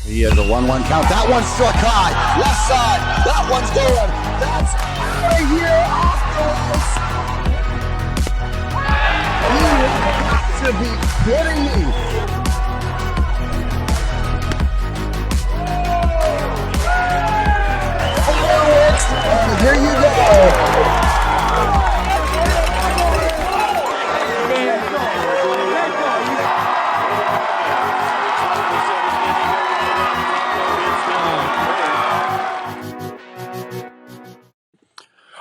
He has a 1-1 count. That one's struck high. Left side. That one's going. That's out of here off the line. You have to be kidding me. Fireworks. And here you go.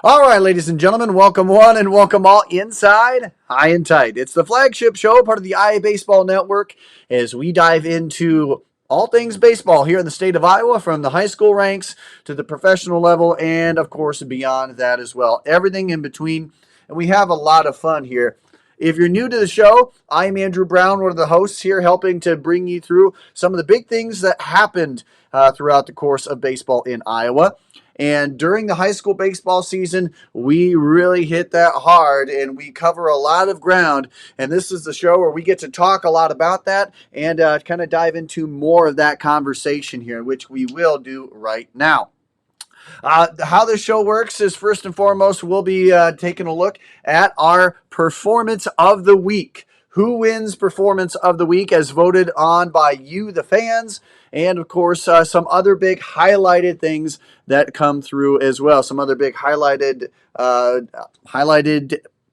All right, ladies and gentlemen, welcome one and welcome all inside High and Tight. It's the flagship show, part of the IA Baseball Network, as we dive into all things baseball here in the state of Iowa, from the high school ranks to the professional level, and of course beyond that as well. Everything in between, and we have a lot of fun here. If you're new to the show, I'm Andrew Brown, one of the hosts here, helping to bring you through some of the big things that happened throughout the course of baseball in Iowa. And during the high school baseball season, we really hit that hard and we cover a lot of ground. And this is the show where we get to talk a lot about that and kind of dive into more of that conversation here, which we will do right now. How this show works is, first and foremost, we'll be taking a look at our performance of the week. Who wins performance of the week as voted on by you, the fans, and of course some other big highlighted things that come through as well. Some other big highlighted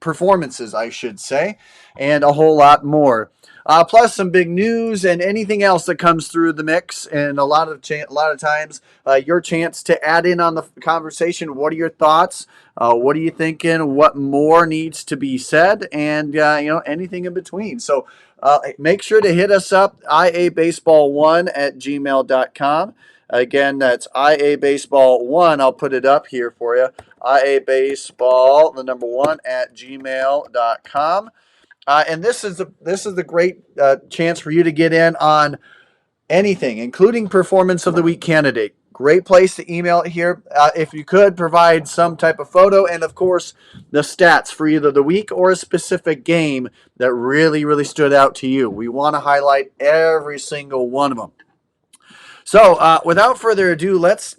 performances, I should say, and a whole lot more. Plus some big news and anything else that comes through the mix, and a lot of times your chance to add in on the conversation. What are your thoughts? What are you thinking? What more needs to be said? And anything in between. So make sure to hit us up, iabaseball1@gmail.com. Again, that's iabaseball1. I'll put it up here for you. iabaseball, the number 1@gmail.com. And this is the great chance for you to get in on anything, including performance of the week candidate. Great place to email it here. If you could provide some type of photo and, of course, the stats for either the week or a specific game that really, really stood out to you. We want to highlight every single one of them. So without further ado, let's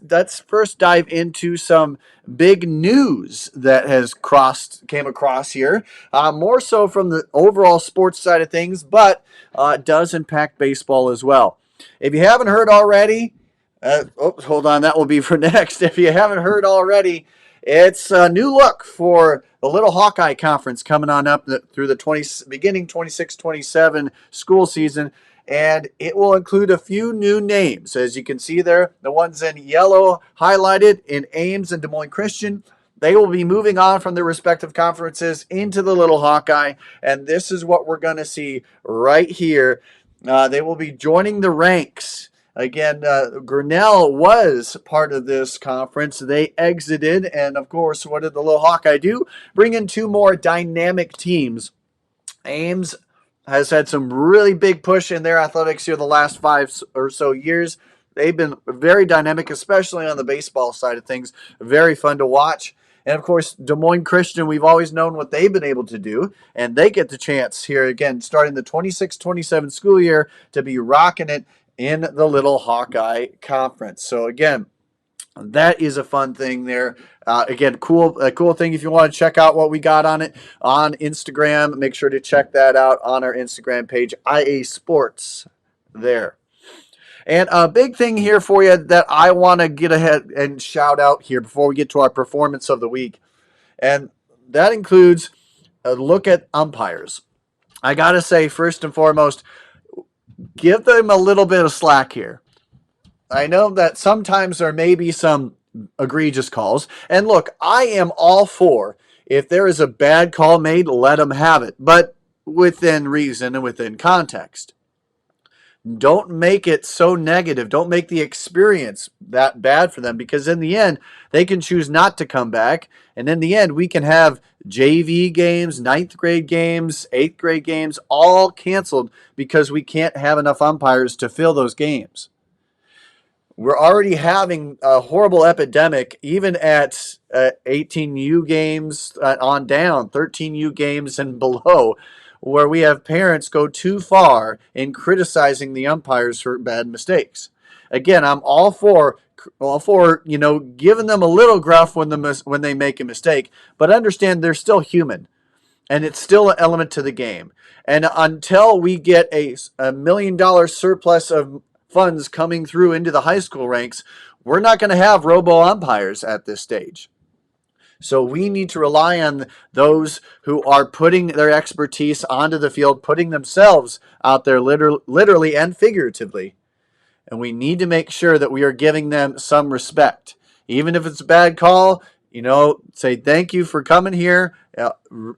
first dive into some big news that has came across here, more so from the overall sports side of things, but does impact baseball as well. If you haven't heard already, hold on, that will be for next. If you haven't heard already, it's a new look for the Little Hawkeye Conference coming on up through the beginning 26-27 school season. And it will include a few new names. As you can see there, the ones in yellow highlighted in Ames and Des Moines Christian, they will be moving on from their respective conferences into the Little Hawkeye. And this is what we're going to see right here. They will be joining the ranks. Again, Grinnell was part of this conference. They exited. And, of course, what did the Little Hawkeye do? Bring in two more dynamic teams. Ames has had some really big push in their athletics here the last 5 or so years. They've been very dynamic, especially on the baseball side of things. Very fun to watch. And, of course, Des Moines Christian, we've always known what they've been able to do. And they get the chance here, again, starting the 26-27 school year, to be rocking it in the Little Hawkeye Conference. So, again, that is a fun thing there. Again, a cool thing. If you want to check out what we got on it on Instagram, make sure to check that out on our Instagram page, IA Sports there. And a big thing here for you that I want to get ahead and shout out here before we get to our performance of the week. And that includes a look at umpires. I got to say, first and foremost, give them a little bit of slack here. I know that sometimes there may be some egregious calls. And look, I am all for, if there is a bad call made, let them have it. But within reason and within context. Don't make it so negative. Don't make the experience that bad for them, because in the end, they can choose not to come back. And in the end, we can have JV games, 9th grade games, 8th grade games, all canceled because we can't have enough umpires to fill those games. We're already having a horrible epidemic, even at 18U games on down, 13U games and below, where we have parents go too far in criticizing the umpires for bad mistakes. again, I'm all for giving them a little gruff when they make a mistake, but understand they're still human, and it's still an element to the game. And until we get a $1 million surplus of funds coming through into the high school ranks, we're not going to have robo umpires at this stage. So we need to rely on those who are putting their expertise onto the field, putting themselves out there literally and figuratively. And we need to make sure that we are giving them some respect. Even if it's a bad call, say thank you for coming here.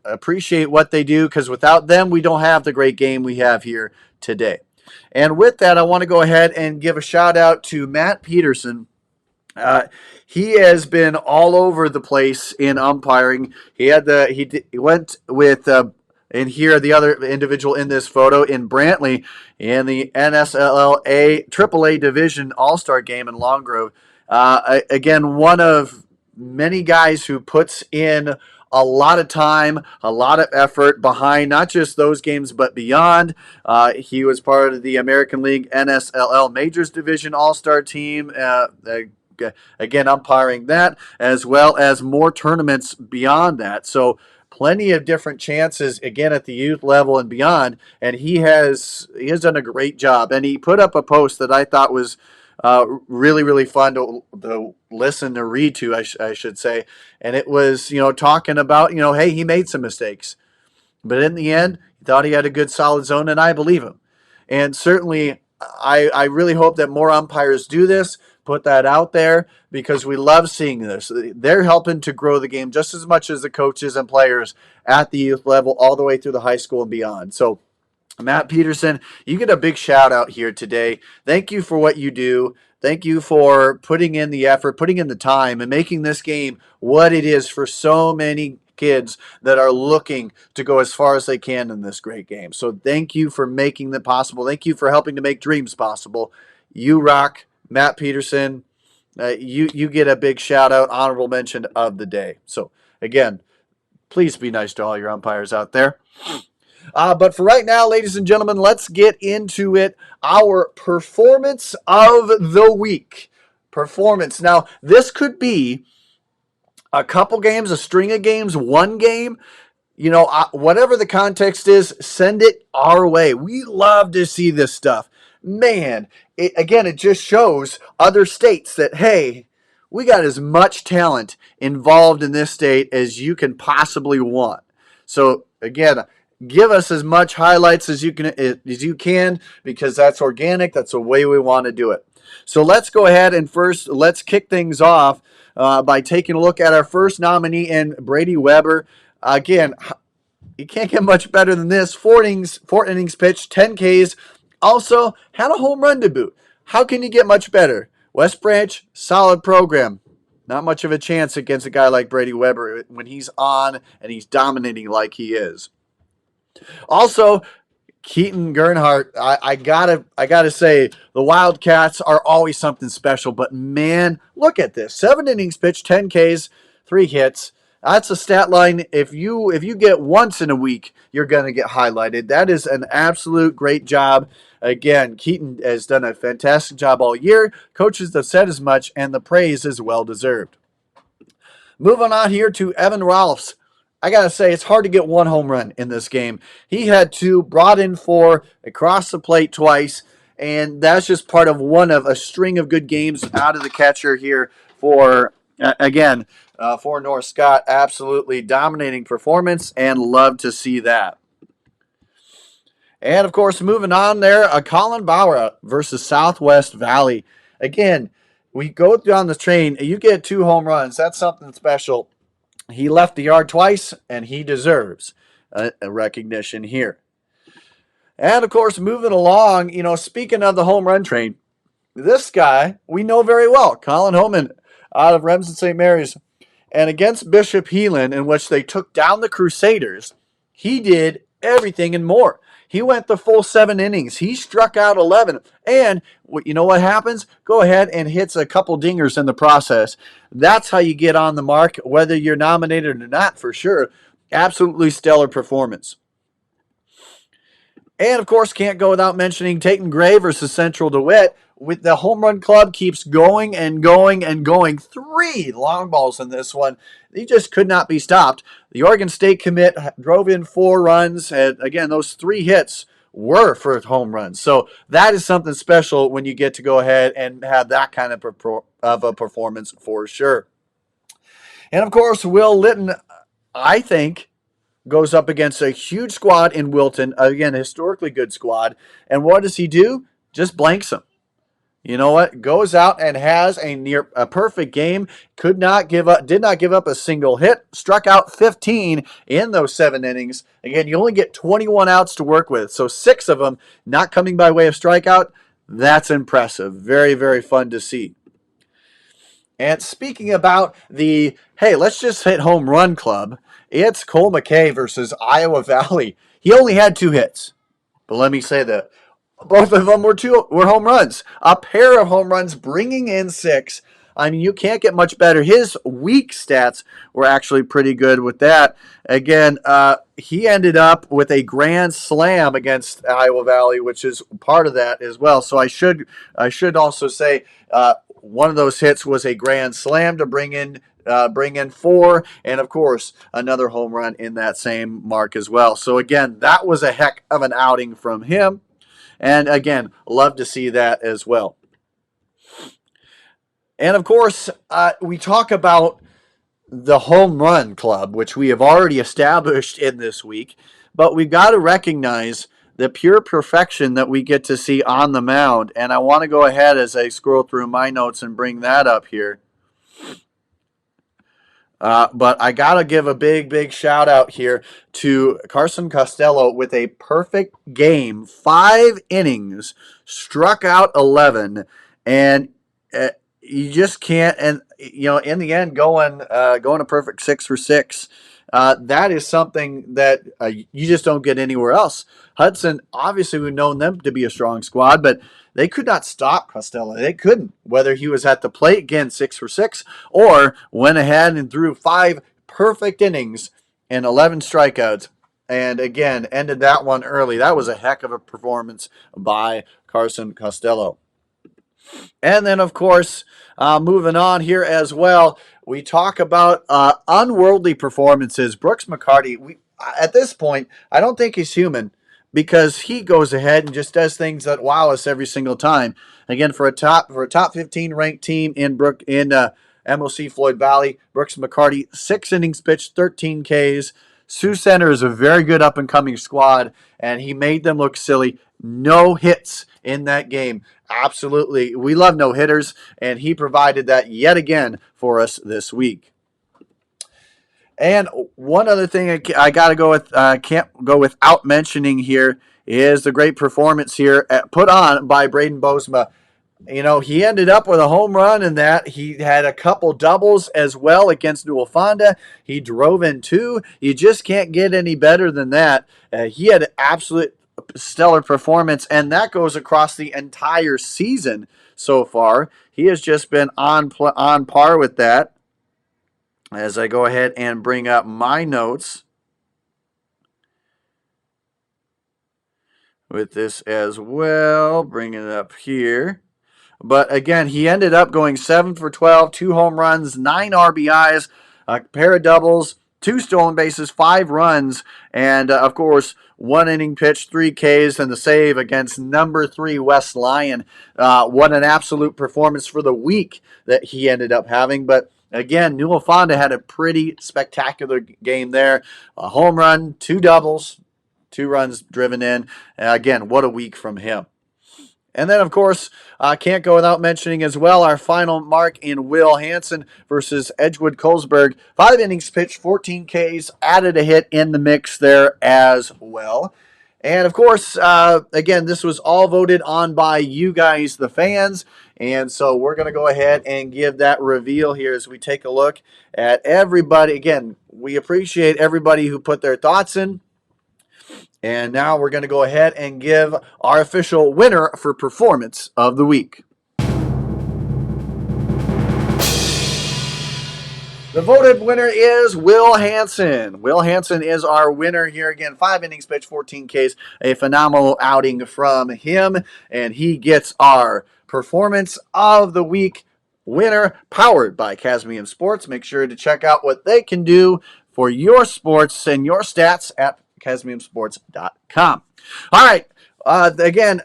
Appreciate what they do, because without them, we don't have the great game we have here today. And with that, I want to go ahead and give a shout out to Matt Peterson. He has been all over the place in umpiring. He went with and here the other individual in this photo in Brantley in the NSLA AAA Division All-Star Game in Long Grove. Again, one of many guys who puts in a lot of time, a lot of effort behind not just those games but beyond. He was part of the American League NSLL Majors Division All-Star team. Again, umpiring that, as well as more tournaments beyond that. So plenty of different chances, again, at the youth level and beyond. And he has done a great job. And he put up a post that I thought was really, really fun to listen, to read to, I should say. And it was, talking about, hey, he made some mistakes. But in the end, he thought he had a good, solid zone, and I believe him. And certainly, I really hope that more umpires do this, put that out there, because we love seeing this. They're helping to grow the game just as much as the coaches and players at the youth level, all the way through the high school and beyond. So, Matt Peterson, you get a big shout out here today. Thank you for what you do. Thank you for putting in the effort, putting in the time, and making this game what it is for so many kids that are looking to go as far as they can in this great game. So thank you for making that possible. Thank you for helping to make dreams possible. You rock, Matt Peterson. You get a big shout out, honorable mention of the day. So again, please be nice to all your umpires out there. But for right now, ladies and gentlemen, let's get into it. Our performance of the week. Performance. Now, this could be a couple games, a string of games, one game. Whatever the context is, send it our way. We love to see this stuff. Man, it just shows other states that, hey, we got as much talent involved in this state as you can possibly want. So, again, give us as much highlights as you can, because that's organic. That's the way we want to do it. So let's go ahead and first let's kick things off by taking a look at our first nominee in Brady Weber. Again, you can't get much better than this. Four innings pitched, 10 Ks. Also had a home run to boot. How can you get much better? West Branch, solid program. Not much of a chance against a guy like Brady Weber when he's on and he's dominating like he is. Also, Keaton Gernhardt, I gotta say, the Wildcats are always something special. But man, look at this: 7 innings pitched, 10 Ks, 3 hits. That's a stat line. If you get once in a week, you're gonna get highlighted. That is an absolute great job. Again, Keaton has done a fantastic job all year. Coaches have said as much, and the praise is well deserved. Moving on here to Evan Rolfs. I got to say, it's hard to get one home run in this game. He had 2, brought in 4, across the plate twice, and that's just part of one of a string of good games out of the catcher here for North Scott. Absolutely dominating performance, and love to see that. And, of course, moving on there, Colin Bauer versus Southwest Valley. Again, we go down the train, you get 2 home runs. That's something special. He left the yard twice, and he deserves a recognition here. And, of course, moving along, speaking of the home run train, this guy we know very well, Colin Homan out of Remsen St. Mary's. And against Bishop Heelan, in which they took down the Crusaders, he did everything and more. He went the full 7 innings. He struck out 11. And you know what happens? Go ahead and hits a couple dingers in the process. That's how you get on the mark, whether you're nominated or not, for sure. Absolutely stellar performance. And, of course, can't go without mentioning Tayton Gray versus Central DeWitt. with the home run club keeps going and going and going. 3 long balls in this one. He just could not be stopped. The Oregon State commit drove in 4 runs. And again, those 3 hits were for home runs. So that is something special when you get to go ahead and have that kind of a performance for sure. And of course, Will Litton, I think, goes up against a huge squad in Wilton. Again, a historically good squad. And what does he do? Just blanks them. You know what? Goes out and has a perfect game. Did not give up a single hit. Struck out 15 in those 7 innings. Again, you only get 21 outs to work with, so 6 of them not coming by way of strikeout. That's impressive. Very, very fun to see. And speaking about the, hey, let's just hit home run club, it's Cole McKay versus Iowa Valley. He only had 2 hits. But let me say that both of them were home runs. A pair of home runs, bringing in 6. I mean, you can't get much better. His weak stats were actually pretty good with that. Again, he ended up with a grand slam against Iowa Valley, which is part of that as well. So I should also say one of those hits was a grand slam to bring in 4, and of course another home run in that same mark as well. So again, that was a heck of an outing from him. And again, love to see that as well. And of course, we talk about the home run club, which we have already established in this week, but we've got to recognize the pure perfection that we get to see on the mound. And I want to go ahead as I scroll through my notes and bring that up here. But I got to give a big shout out here to Carson Costello with a perfect game. 5 innings, struck out 11, and you just can't. And in the end, going a perfect 6 for 6. That is something that you just don't get anywhere else. Hudson, obviously, we've known them to be a strong squad, but they could not stop Costello. They couldn't, whether he was at the plate, again, 6 for 6, or went ahead and threw 5 perfect innings and 11 strikeouts. And again, ended that one early. That was a heck of a performance by Carson Costello. And then, of course, moving on here as well, we talk about unworldly performances. Brooks McCarty, at this point, I don't think he's human, because he goes ahead and just does things that wow us every single time. Again, for a top 15 ranked team in MOC Floyd Valley, Brooks McCarty, 6 innings pitched, 13 Ks. Sioux Center is a very good up and coming squad, and he made them look silly. No hits in that game. Absolutely, we love no hitters, and he provided that yet again for us this week. And one other thing I got to go with, can't go without mentioning here, is the great performance here put on by Braden Bozema. He ended up with a home run in that. He had a couple doubles as well against Newell Fonda. He drove in 2. You just can't get any better than that. He had an absolute stellar performance, and that goes across the entire season so far. He has just been on par with that. As I go ahead and bring up my notes with this as well, bring it up here. But again, he ended up going 7 for 12, 2 home runs, 9 RBIs, a pair of doubles, 2 stolen bases, 5 runs, and of course, 1 inning pitched, 3 Ks, and the save against number 3 West Lyon. What an absolute performance for the week that he ended up having. But again, Newell Fonda had a pretty spectacular game there. A home run, 2 doubles, 2 runs driven in. Again, what a week from him. And then, of course, can't go without mentioning as well our final mark in Will Hansen versus Edgewood Colesburg. 5 innings pitched, 14 Ks, added a hit in the mix there as well. And, of course, again, this was all voted on by you guys, the fans. And so we're going to go ahead and give that reveal here as we take a look at everybody. Again, we appreciate everybody who put their thoughts in. And now we're going to go ahead and give our official winner for performance of the week. The voted winner is Will Hansen. Will Hansen is our winner here. Again, 5 innings pitched, 14 Ks, a phenomenal outing from him. And he gets our Performance of the Week winner, powered by Casmium Sports. Make sure to check out what they can do for your sports and your stats at CasmiumSports.com. All right. Again,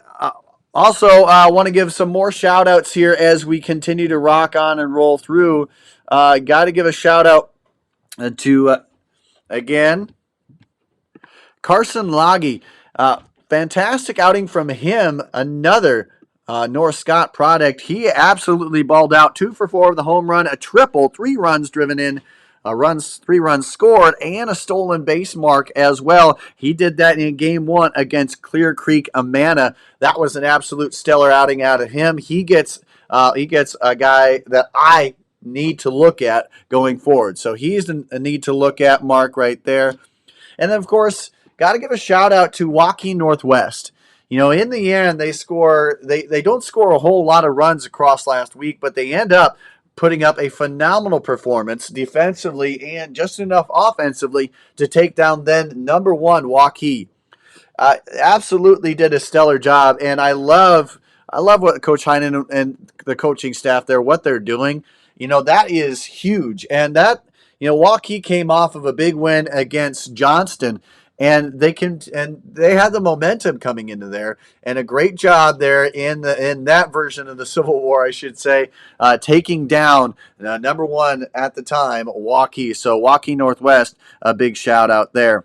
also want to give some more shout outs here as we continue to rock on and roll through. Got to give a shout out to, again, Carson Loggy. Fantastic outing from him. Another North Scott product. He absolutely balled out. 2 for 4 with a home run, a triple, 3 runs driven in, 3 runs scored, and a stolen base mark as well. He did that in game 1 against Clear Creek Amana. That was an absolute stellar outing out of him. He gets a guy that I need to look at going forward. So he's a need to look at mark right there. And then, of course, got to give a shout out to Joaquin Northwest. You know, in the end, they don't score a whole lot of runs across last week, but they end up putting up a phenomenal performance defensively and just enough offensively to take down then number 1 Joaquin. Absolutely did a stellar job, and I love what Coach Heinen and the coaching staff there, what they're doing. You know, that is huge, and that, you know, Waukee came off of a big win against Johnston, and they had the momentum coming into there, and a great job there in that version of the Civil War, I should say, taking down number 1 at the time, Waukee. So Waukee Northwest, a big shout out there.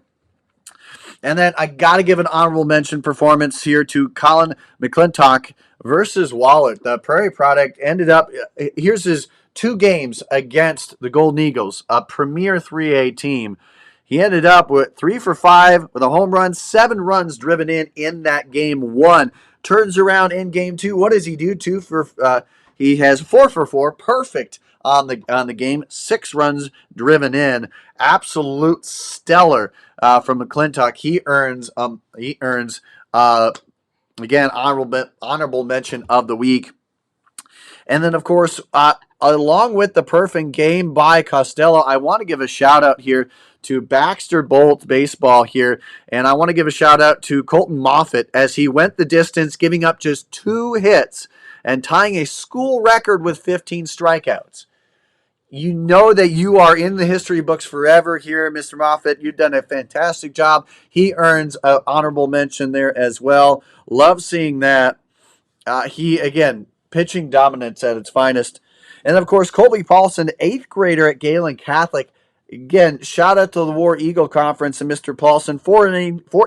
And then I got to give an honorable mention performance here to Colin McClintock versus Wahlert. The Prairie product ended up, here's his 2 games against the Golden Eagles, a premier 3A team. He ended up with 3 for 5 with a home run, 7 runs driven in that game 1. Turns around in game 2. What does he do? He has 4 for 4, perfect on the game, 6 runs driven in. Absolute stellar from McClintock. He earns again honorable mention of the week. And then, of course, along with the perfect game by Costello, I want to give a shout out here to Baxter Bolt Baseball here. And I want to give a shout out to Colton Moffitt as he went the distance, giving up just 2 hits and tying a school record with 15 strikeouts. You know that you are in the history books forever here, Mr. Moffitt. You've done a fantastic job. He earns an honorable mention there as well. Love seeing that. He, again, pitching dominance at its finest. And, of course, Colby Paulson, 8th grader at Galen Catholic. Again, shout out to the War Eagle Conference and Mr. Paulson. 4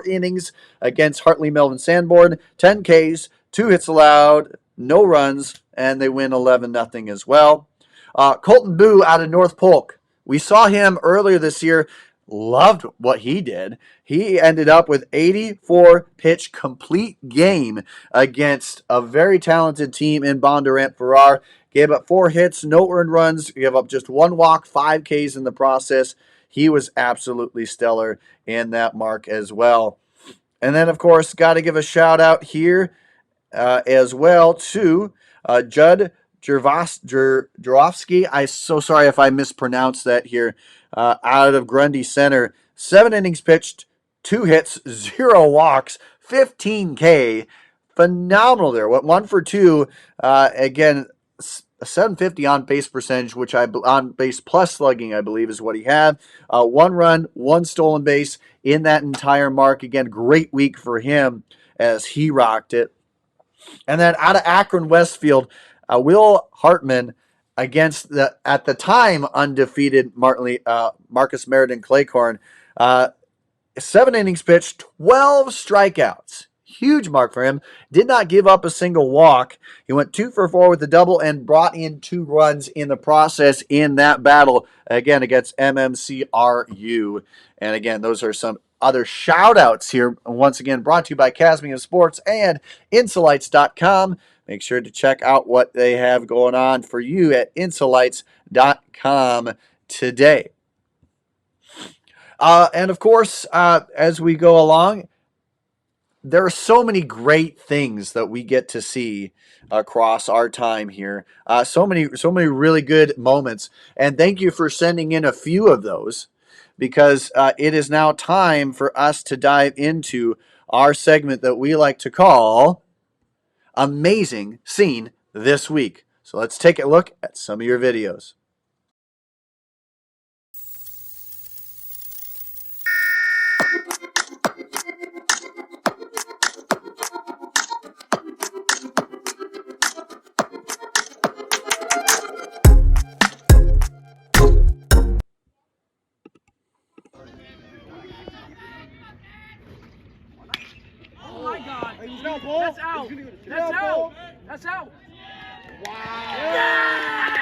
innings against Hartley Melvin Sanborn. 10 Ks, 2 hits allowed, no runs, and they win 11-0 as well. Colton Boo out of North Polk. We saw him earlier this year. Loved what he did. He ended up with 84-pitch complete game against a very talented team in Bondurant-Farrar. Gave up 4 hits, no earned runs. Gave up just 1 walk, 5 Ks in the process. He was absolutely stellar in that mark as well. And then, of course, got to give a shout out here as well to Judd Jarofsky. I'm so sorry if I mispronounced that here. Out of Grundy Center. 7 innings pitched, 2 hits, 0 walks, 15K. Phenomenal there. Went 1 for 2. Again, a 750 on base percentage, which on base plus slugging, I believe, is what he had. 1 run, 1 stolen base in that entire mark. Again, great week for him as he rocked it. And then out of Akron Westfield, Will Hartman against the at the time undefeated Marcus Meriden Claycorn. 7 innings pitched, 12 strikeouts. Huge mark for him. Did not give up a single walk. He went 2 for 4 with a double and brought in 2 runs in the process in that battle, again, against MMCRU. And again, those are some other shout-outs here, once again, brought to you by Casmium Sports and Insolites.com. Make sure to check out what they have going on for you at Insolites.com today. And, of course, as we go along, there are so many great things that we get to see across our time here. So many really good moments. And thank you for sending in a few of those, because it is now time for us to dive into our segment that we like to call Amazing Scene this week. So let's take a look at some of your videos. Oh my God! That's out! That's out! That's out! Wow! Yeah!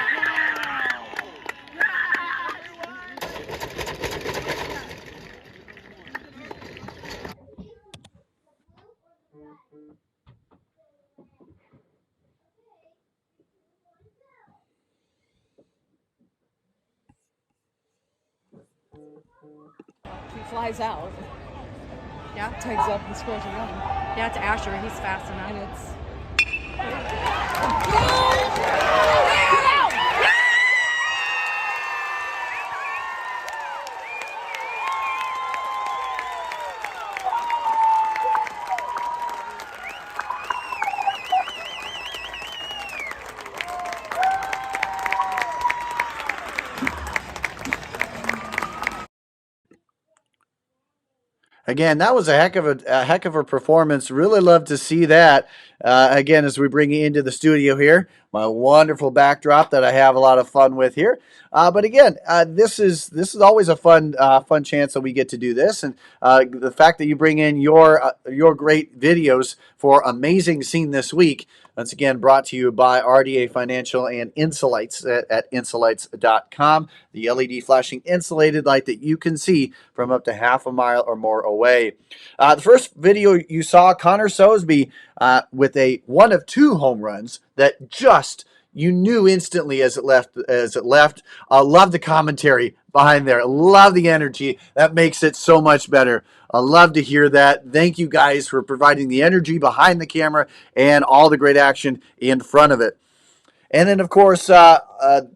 He flies out, Yeah, tags up, and scores a run. yeah, it's Asher. He's fast enough. And it's Again, that was a heck of a performance. Really love to see that. Again, as we bring you into the studio here, my wonderful backdrop that I have a lot of fun with here. But again, this is always a fun chance that we get to do this, and the fact that you bring in your great videos for amazing scene this week. Once again, brought to you by RDA Financial and Insulates at insulates.com. The LED flashing insulated light that you can see from up to half a mile or more away. The first video you saw, Connor Soseby with a one of two home runs that just you knew instantly as it left. Love the commentary behind there. Love the energy. That makes it so much better. I love to hear that. Thank you guys for providing the energy behind the camera and all the great action in front of it. And then, of course, the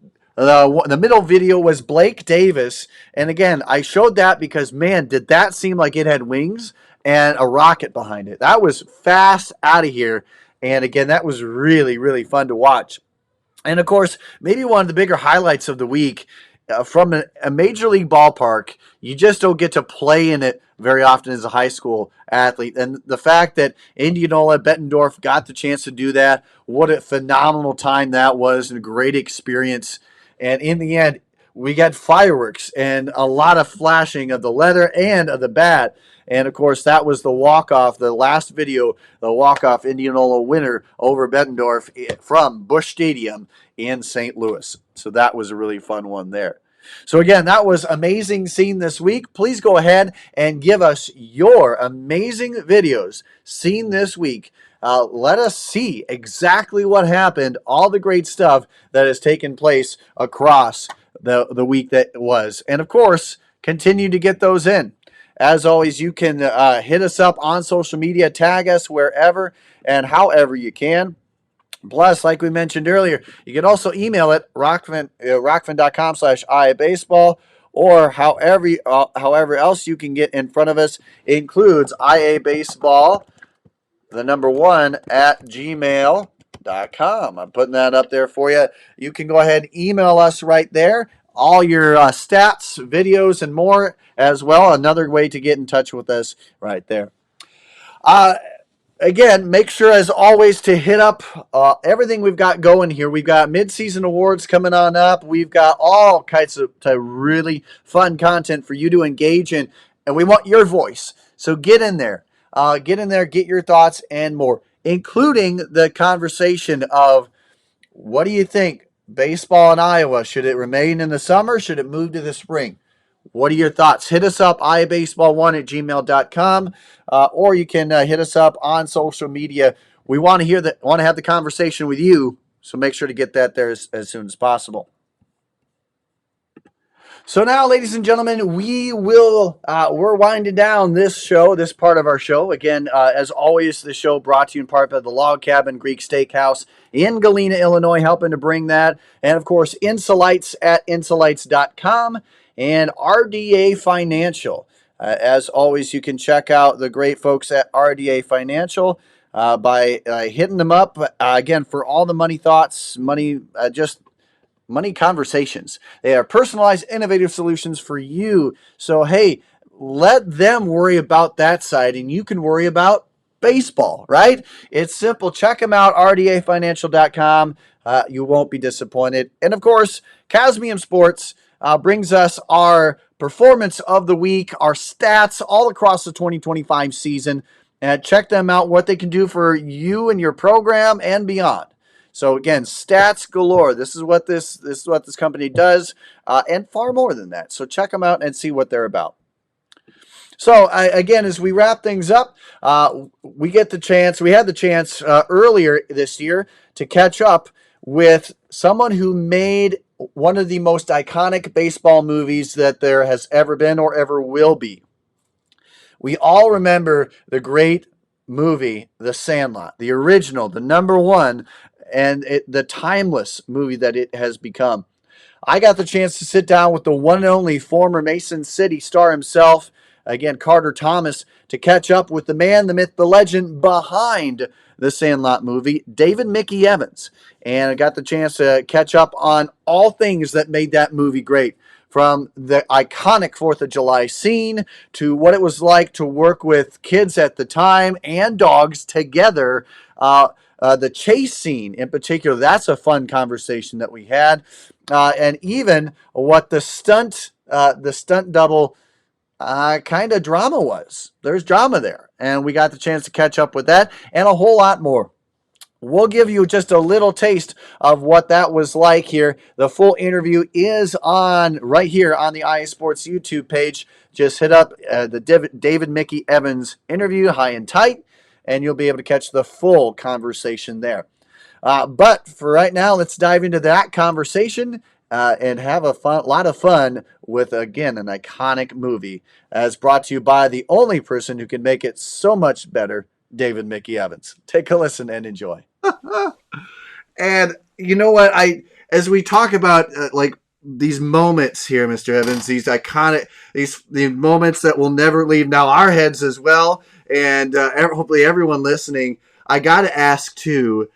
middle video was Blake Davis. And again, I showed that because, man, did that seem like it had wings and a rocket behind it. That was fast out of here. And again, that was really, really fun to watch. And of course, maybe one of the bigger highlights of the week from a major league ballpark, you just don't get to play in it very often as a high school athlete. And the fact that Indianola, Bettendorf got the chance to do that, what a phenomenal time that was and a great experience. And in the end, we got fireworks and a lot of flashing of the leather and of the bat. And of course, that was the walk-off, the last video, the walk-off Indianola winner over Bettendorf from Busch Stadium in St. Louis. So that was a really fun one there. So again, that was amazing scene this week. Please go ahead and give us your amazing videos seen this week. Let us see exactly what happened, all the great stuff that has taken place across the week that was. And of course, continue to get those in. As always, you can hit us up on social media, tag us wherever and however you can. Plus, like we mentioned earlier, you can also email it, rockfin.com/iabaseball, or however else you can get in front of us includes iabaseball, the number 1 at gmail.com. I'm putting that up there for you. You can go ahead and email us right there. All your stats, videos, and more as well. Another way to get in touch with us right there. Again, make sure, as always, to hit up everything we've got going here. We've got mid-season awards coming on up. We've got all kinds of really fun content for you to engage in, and we want your voice. So get in there. Get your thoughts and more, including the conversation of what do you think? Baseball in Iowa, should it remain in the summer? Should it move to the spring? What are your thoughts? Hit us up, iabaseball1 at gmail.com, or you can hit us up on social media. We want to have the conversation with you, so make sure to get that there as soon as possible. So now, ladies and gentlemen, we're winding down this part of our show. Again, as always, the show brought to you in part by the Log Cabin Greek Steakhouse in Galena, Illinois, helping to bring that. And of course, Insulates at insulates.com and RDA Financial. As always, you can check out the great folks at RDA Financial. by hitting them up again for all the money thoughts, money conversations. They are personalized, innovative solutions for you. So, hey, let them worry about that side, and you can worry about baseball, right? It's simple. Check them out, rdafinancial.com. You won't be disappointed. And of course, Casmium Sports brings us our performance of the week, our stats all across the 2025 season. And check them out, what they can do for you and your program and beyond. So again, stats galore. This is what this company does, and far more than that. So check them out and see what they're about. So again, as we wrap things up, we had the chance earlier this year to catch up with someone who made one of the most iconic baseball movies that there has ever been or ever will be. We all remember the great movie, The Sandlot, the original, the number one, and the timeless movie that it has become. I got the chance to sit down with the one and only former Mason City star himself, again, Carter Thomas, to catch up with the man, the myth, the legend behind the Sandlot movie, David Mickey Evans. And I got the chance to catch up on all things that made that movie great. From the iconic 4th of July scene to what it was like to work with kids at the time and dogs together. The chase scene in particular, that's a fun conversation that we had. And even what the stunt double kind of drama was. There's drama there. And we got the chance to catch up with that and a whole lot more. We'll give you just a little taste of what that was like here. The full interview is on right here on the IA Sports YouTube page. Just hit up the David Mickey Evans interview, high and tight, and you'll be able to catch the full conversation there. But for right now, let's dive into that conversation and have a lot of fun with, again, an iconic movie as brought to you by the only person who can make it so much better, David Mickey Evans. Take a listen and enjoy. And you know what? As we talk about like these moments here, Mr. Evans, these iconic, these moments that will never leave now our heads as well, and hopefully everyone listening, I got to ask too.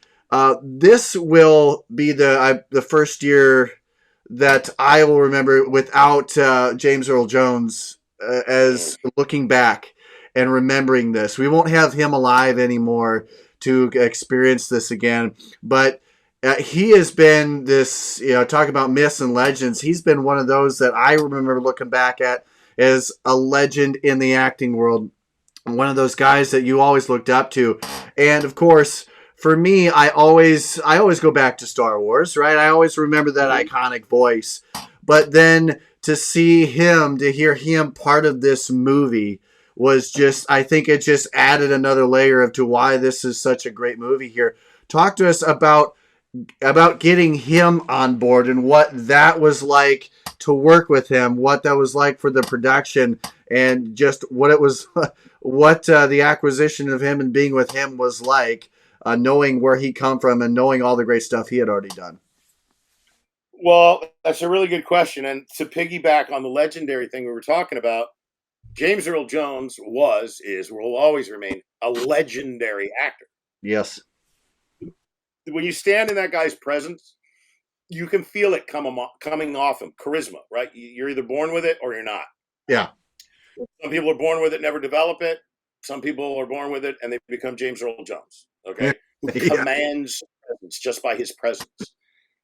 This will be the first year that I will remember without James Earl Jones as looking back and remembering this. We won't have him alive anymore to experience this again, but he has been this, talk about myths and legends. He's been one of those that I remember looking back at as a legend in the acting world. One of those guys that you always looked up to. And of course, for me, I always go back to Star Wars, right? I always remember that iconic voice. But then to hear him part of this movie was just, I think it just added another layer to why this is such a great movie here. Talk to us about getting him on board and what that was like to work with him, what that was like for the production, and just what it was, what the acquisition of him and being with him was like, knowing where he come from and knowing all the great stuff he had already done. Well, that's a really good question. And to piggyback on the legendary thing we were talking about, James Earl Jones will always remain a legendary actor. Yes. When you stand in that guy's presence, you can feel it coming off him. Charisma, right? You're either born with it or you're not. Yeah. Some people are born with it, never develop it. Some people are born with it and they become James Earl Jones, okay? Who commands presence just by his presence.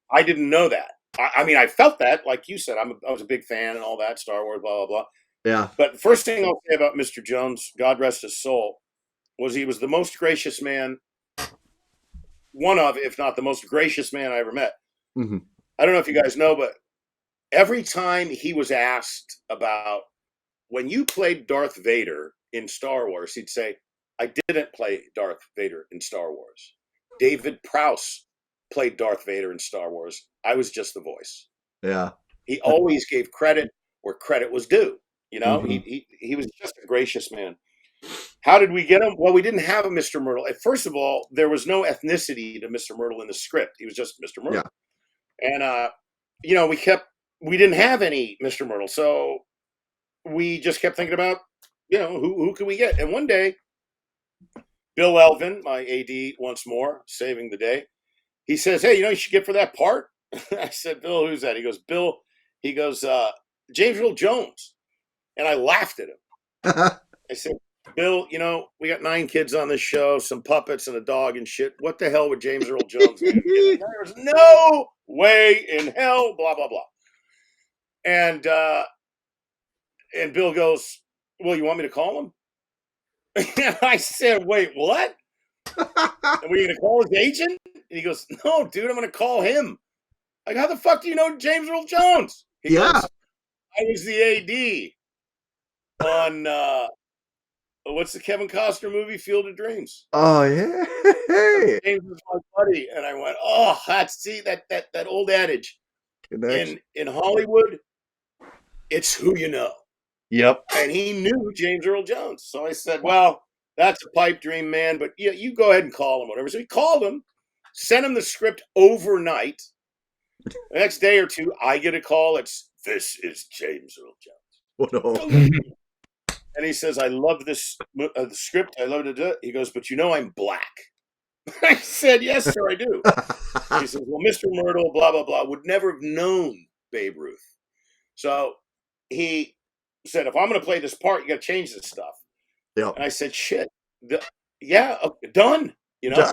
I didn't know that. I mean, I felt that, like you said. I was a big fan and all that, Star Wars, blah, blah, blah. Yeah. But first thing I'll say about Mr. Jones, God rest his soul, was he was the most gracious man, one of, if not the most gracious man I ever met. Mm-hmm. I don't know if you guys know, but every time he was asked about when you played Darth Vader in Star Wars, he'd say, I didn't play Darth Vader in Star Wars. David Prowse played Darth Vader in Star Wars. I was just the voice. Yeah. He always gave credit where credit was due. Mm-hmm. He was just a gracious man. How did we get him? Well, we didn't have a Mr. Myrtle. First of all, there was no ethnicity to Mr. Myrtle in the script. He was just Mr. Myrtle. Yeah. And, we didn't have any Mr. Myrtle. So we just kept thinking about, who can we get? And one day Bill Elvin, my AD, once more, saving the day. He says, "Hey, you should get for that part." I said, "Bill, who's that?" He goes, "Bill." He goes, "James Earl Jones." And I laughed at him. I said, "Bill, we got 9 kids on this show, some puppets and a dog and shit. What the hell would James Earl Jones do?" There's no way in hell, blah, blah, blah. And Bill goes, "Well, you want me to call him?" And I said, "Wait, what? Are we going to call his agent?" And he goes, "No, dude, I'm going to call him." Like, how the fuck do you know James Earl Jones? He goes, "I was the AD on what's the Kevin Costner movie, Field of Dreams." Oh yeah. James was my buddy, and I went, "Oh, that old adage in Hollywood, it's who you know." Yep. And he knew James Earl Jones, so I said, "Well, that's a pipe dream, man. But yeah, you go ahead and call him, whatever." So he called him, sent him the script overnight. The next day or two, I get a call. This is James Earl Jones. And he says, "I love this the script. I love to do it." He goes, "But I'm black." I said, "Yes, sir, I do." He says, "Well, Mr. Myrtle, blah, blah, blah, would never have known Babe Ruth." So he said, "If I'm going to play this part, you got to change this stuff." Yep. And I said, "Shit. Yeah, done."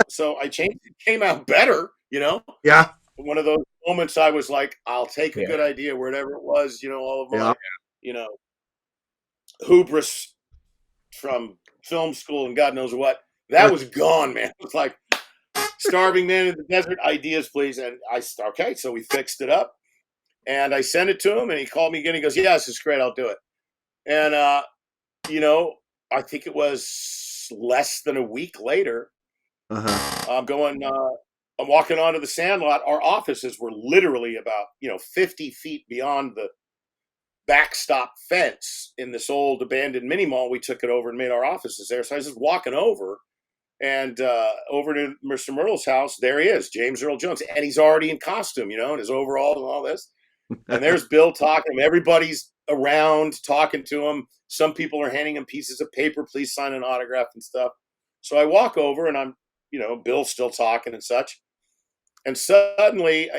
So I changed it. Came out better, Yeah. One of those moments I was like, I'll take a good idea wherever it was, all of my, hubris from film school and God knows what. That was gone, man. It was like starving man in the desert, ideas, please. And okay, so we fixed it up. And I sent it to him, and he called me again. He goes, "Yeah, this is great. I'll do it." And, I think it was less than a week later, I'm walking onto the Sandlot. Our offices were literally about, 50 feet beyond the backstop fence in this old abandoned mini mall. We took it over and made our offices there. So I was just walking over and over to Mr. Myrtle's house. There he is, James Earl Jones. And he's already in costume, in his overalls and all this. And there's Bill talking to him. Everybody's around talking to him. Some people are handing him pieces of paper. "Please sign an autograph," and stuff. So I walk over and I'm, Bill's still talking and such. And suddenly,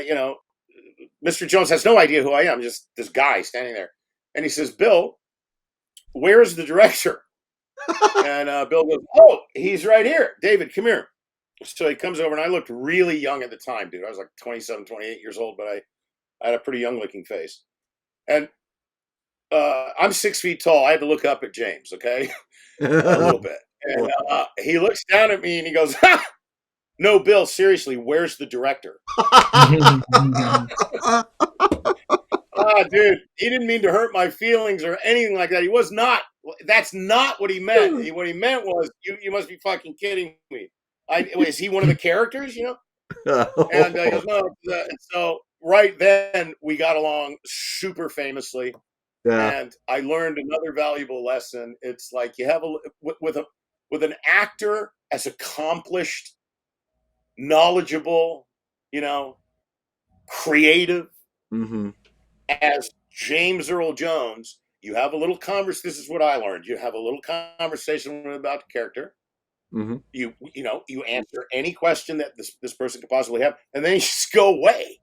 Mr. Jones has no idea who I am. Just this guy standing there. And he says, "Bill, where's the director?" And Bill goes, "Oh, he's right here. David, come here." So he comes over, and I looked really young at the time, dude. I was like 27, 28 years old, but I had a pretty young looking face. And I'm 6 feet tall. I had to look up at James, okay? A little bit. And he looks down at me and he goes, "Ha! No, Bill, seriously, where's the director?" Dude, he didn't mean to hurt my feelings or anything like that. He was not. That's not what he meant. What he meant was, you must be fucking kidding me. Is he one of the characters, And he goes, "No." And so right then we got along super famously. Yeah. And I learned another valuable lesson. It's like you have with an actor as accomplished, knowledgeable, creative as James Earl Jones. You have a little conversation. This is what I learned. You have a little conversation about the character. You answer any question that this person could possibly have, and then you just go away.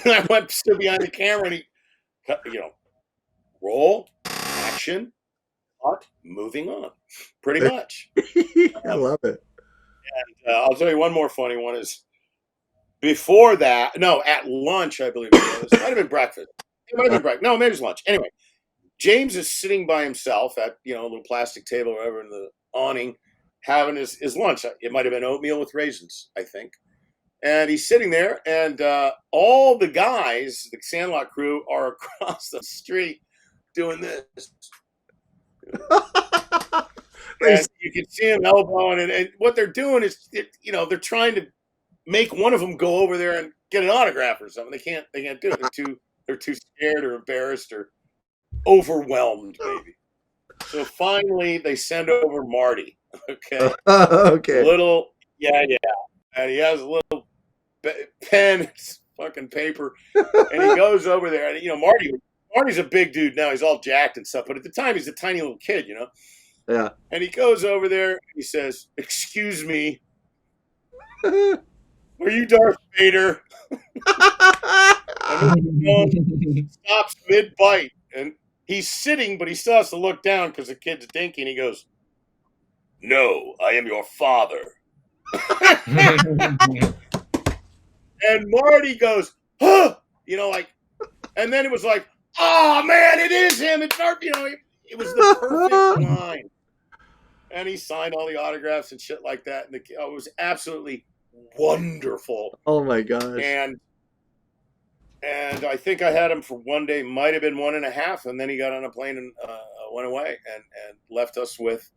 I went stood behind the camera, and he, roll, action, cut, moving on. Pretty much. I love it. And I'll tell you one more funny one is before that. No, at lunch, I believe it was. It might have been breakfast. It might have been breakfast. No, maybe it was lunch. Anyway, James is sitting by himself at a little plastic table or whatever in the awning, having his lunch. It might have been oatmeal with raisins, I think. And he's sitting there, and all the guys, the Sandlot crew, are across the street doing this. And you can see him elbowing, and what they're doing is, they're trying to make one of them go over there and get an autograph or something. They can't do it. They're too scared or embarrassed or overwhelmed, maybe. So finally, they send over Marty. Okay. Okay. Little, yeah, and he has a little pen, fucking paper, and he goes over there, and Marty's a big dude now. He's all jacked and stuff, but at the time he's a tiny little kid, Yeah. And he goes over there and he says, "Excuse me, are you Darth Vader?" And Mr. Jones stops mid-bite. And he's sitting, but he still has to look down because the kid's dinky. And he goes, "No, I am your father." And Marty goes, "Huh," like, and then it was like, "Oh man, it is him." It's Darth, it was the perfect line. And he signed all the autographs and shit like that. And it was absolutely wonderful. Oh my gosh. And I think I had him for one day, might have been 1.5, and then he got on a plane and went away and left us with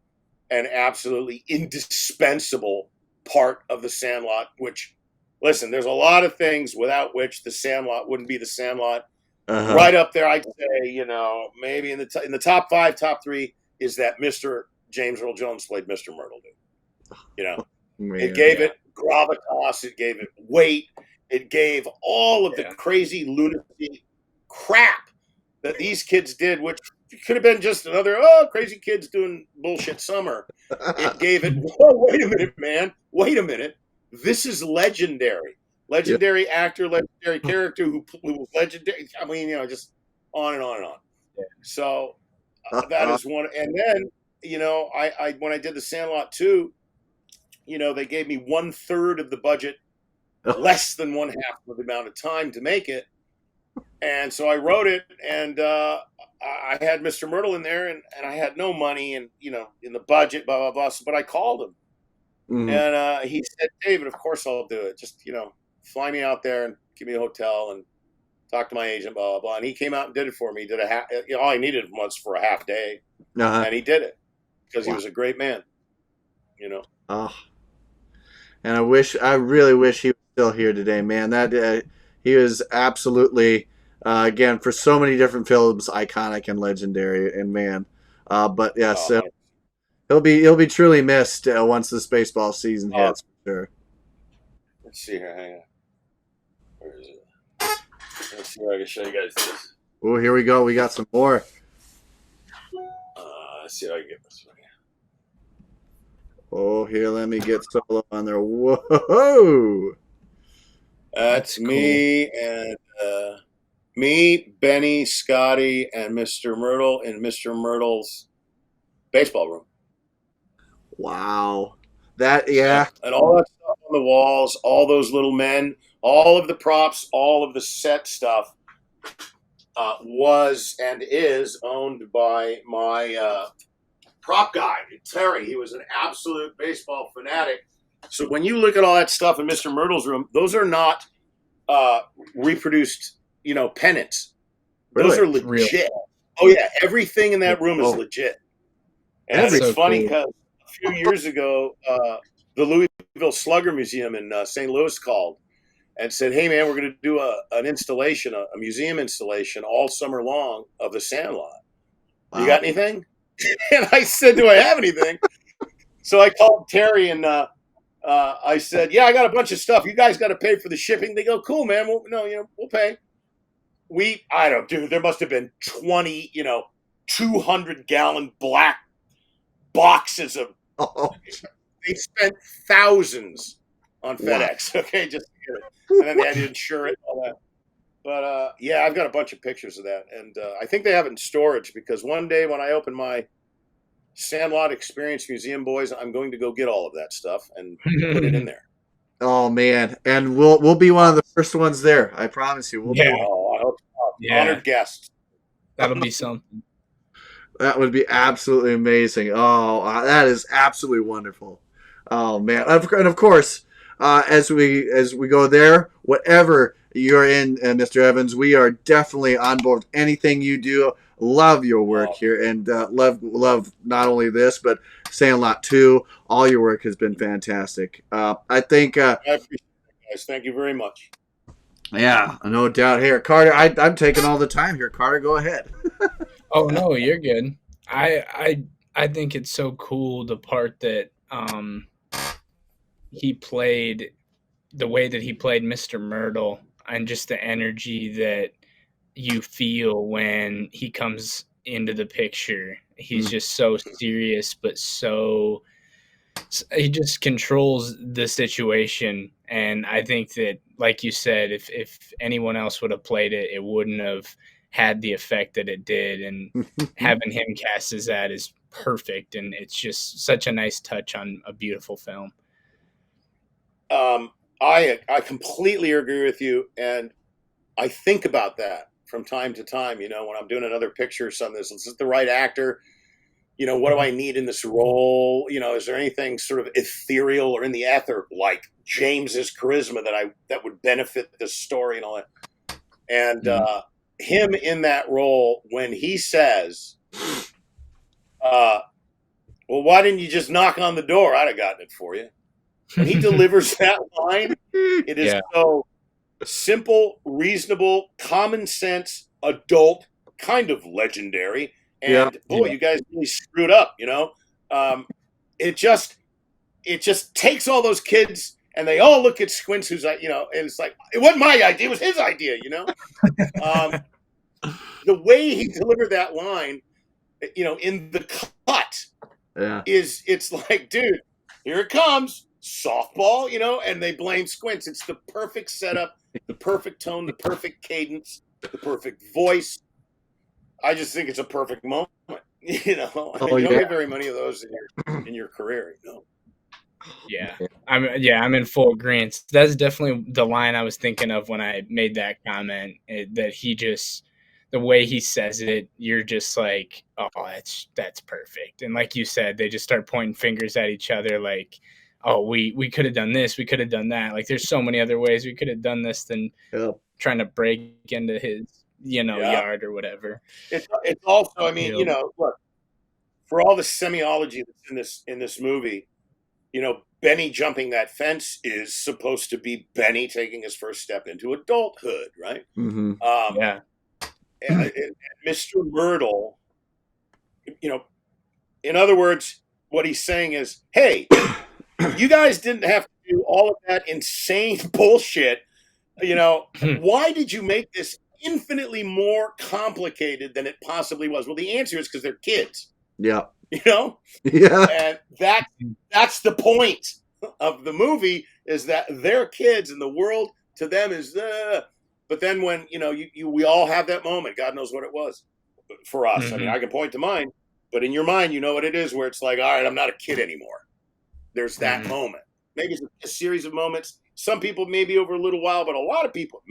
an absolutely indispensable part of the Sandlot. Which, listen, there's a lot of things without which the Sandlot wouldn't be the Sandlot. Uh-huh. Right up there, I'd say, maybe in the top 5, top 3 is that Mr. James Earl Jones played Mr. Myrtle. It gave it gravitas, it gave it weight, it gave all of the crazy lunacy crap that these kids did, which could have been just another crazy kids doing bullshit summer. It gave it. Whoa, wait a minute, man! Wait a minute! This is legendary. Legendary actor, legendary character who was legendary. I mean, just on and on and on. Yeah. So that is one. And then, I when I did the Sandlot 2, they gave me 1/3 of the budget, less than 1/2 of the amount of time to make it. And so I wrote it, and I had Mr. Myrtle in there, and I had no money, and in the budget, blah blah blah. But I called him, and he said, "David, of course I'll do it. Just fly me out there and give me a hotel and talk to my agent, blah blah blah." And he came out and did it for me. He did all I needed was for a half day, and he did it because he was a great man. Oh, and I really wish he was still here today, man. That he was absolutely, again, for so many different films, iconic and legendary, and man. But yes, he'll be truly missed once the Spaceball season hits, for sure. Let's see here. Hang on. Where is it? Let's see if I can show you guys this. Oh, here we go. We got some more. Let's see if I can get this one. Oh, here, let me get Solo on there. Whoa! That's cool. Me, Benny, Scotty, and Mr. Myrtle in Mr. Myrtle's baseball room. Wow. And all that stuff on the walls, all those little men, all of the props, all of the set stuff was and is owned by my prop guy, Terry. He was an absolute baseball fanatic. So when you look at all that stuff in Mr. Myrtle's room, those are not reproduced, pennants. Those are legit. Real. Oh yeah, everything in that room is legit. And it's funny because a few years ago, the Louisville Slugger Museum in St. Louis called and said, "Hey man, we're going to do an installation, a museum installation all summer long of the Sandlot. You got anything?" And I said, "Do I have anything?" So I called Terry and I said, "Yeah, I got a bunch of stuff. You guys got to pay for the shipping." They go, "Cool, man. We'll pay." There must have been 20, 200-gallon black boxes of. Oh. They spent thousands on FedEx. Wow. Okay, just to get it, and then they had to insure it, all that. But yeah, I've got a bunch of pictures of that, and I think they have it in storage because one day when I open my Sandlot Experience Museum, boys, I'm going to go get all of that stuff and put it in there. Oh man, and we'll be one of the first ones there. I promise you. I hope so. Honored guests. That'll be something. That would be absolutely amazing. Oh, that is absolutely wonderful. Oh man, and of course, as we go there, whatever you're in, Mr. Evans, we are definitely on board with anything you do. Love your work here, and love not only this but Sandlot 2. All your work has been fantastic. I think. I appreciate it, guys. Thank you very much. Yeah, no doubt. Here, Carter, I'm taking all the time here. Carter, go ahead. Oh no, you're good. I think it's so cool the part that he played, the way that he played Mr. Myrtle, and just the energy that you feel when he comes into the picture. He's just so serious, but he just controls the situation. And I think that, like you said, if anyone else would have played it, it wouldn't have had the effect that it did. And having him cast as that is perfect. And it's just such a nice touch on a beautiful film. I completely agree with you, and I think about that from time to time. When I'm doing another picture or something, is this the right actor? What do I need in this role? Is there anything sort of ethereal or in the ether like James's charisma that would benefit this story and all that? And him in that role, when he says, "Well, why didn't you just knock on the door? I'd have gotten it for you." When he delivers that line, it is so simple, reasonable, common sense, adult, kind of legendary. And you guys really screwed up. It just takes all those kids and they all look at Squints, who's like, and it's like, it wasn't my idea, it was his idea. The way he delivered that line, in the cut, it's like, dude, here it comes. Softball, and they blame Squints. It's the perfect setup, the perfect tone, the perfect cadence, the perfect voice. I just think it's a perfect moment. You don't get very many of those in your career. Yeah, I'm in full agreement. That's definitely the line I was thinking of when I made that comment. That he just, the way he says it, you're just like, oh, that's perfect. And like you said, they just start pointing fingers at each other, like, oh, we could have done this, we could have done that. Like, there's so many other ways we could have done this than trying to break into his, yard or whatever. It's also, I mean, look, for all the semiology that's in this movie, Benny jumping that fence is supposed to be Benny taking his first step into adulthood, right? Mm-hmm. And Mr. Myrtle, in other words, what he's saying is, hey, you guys didn't have to do all of that insane bullshit. Why did you make this infinitely more complicated than it possibly was? Well, the answer is because they're kids. Yeah. Yeah. And that's the point of the movie, is that they're kids and the world to them is but then when, we all have that moment, God knows what it was for us. Mm-hmm. I mean, I can point to mine, but in your mind, you know what it is, where it's like, all right, I'm not a kid anymore. There's that moment. Maybe it's a series of moments. Some people maybe over a little while, but a lot of people,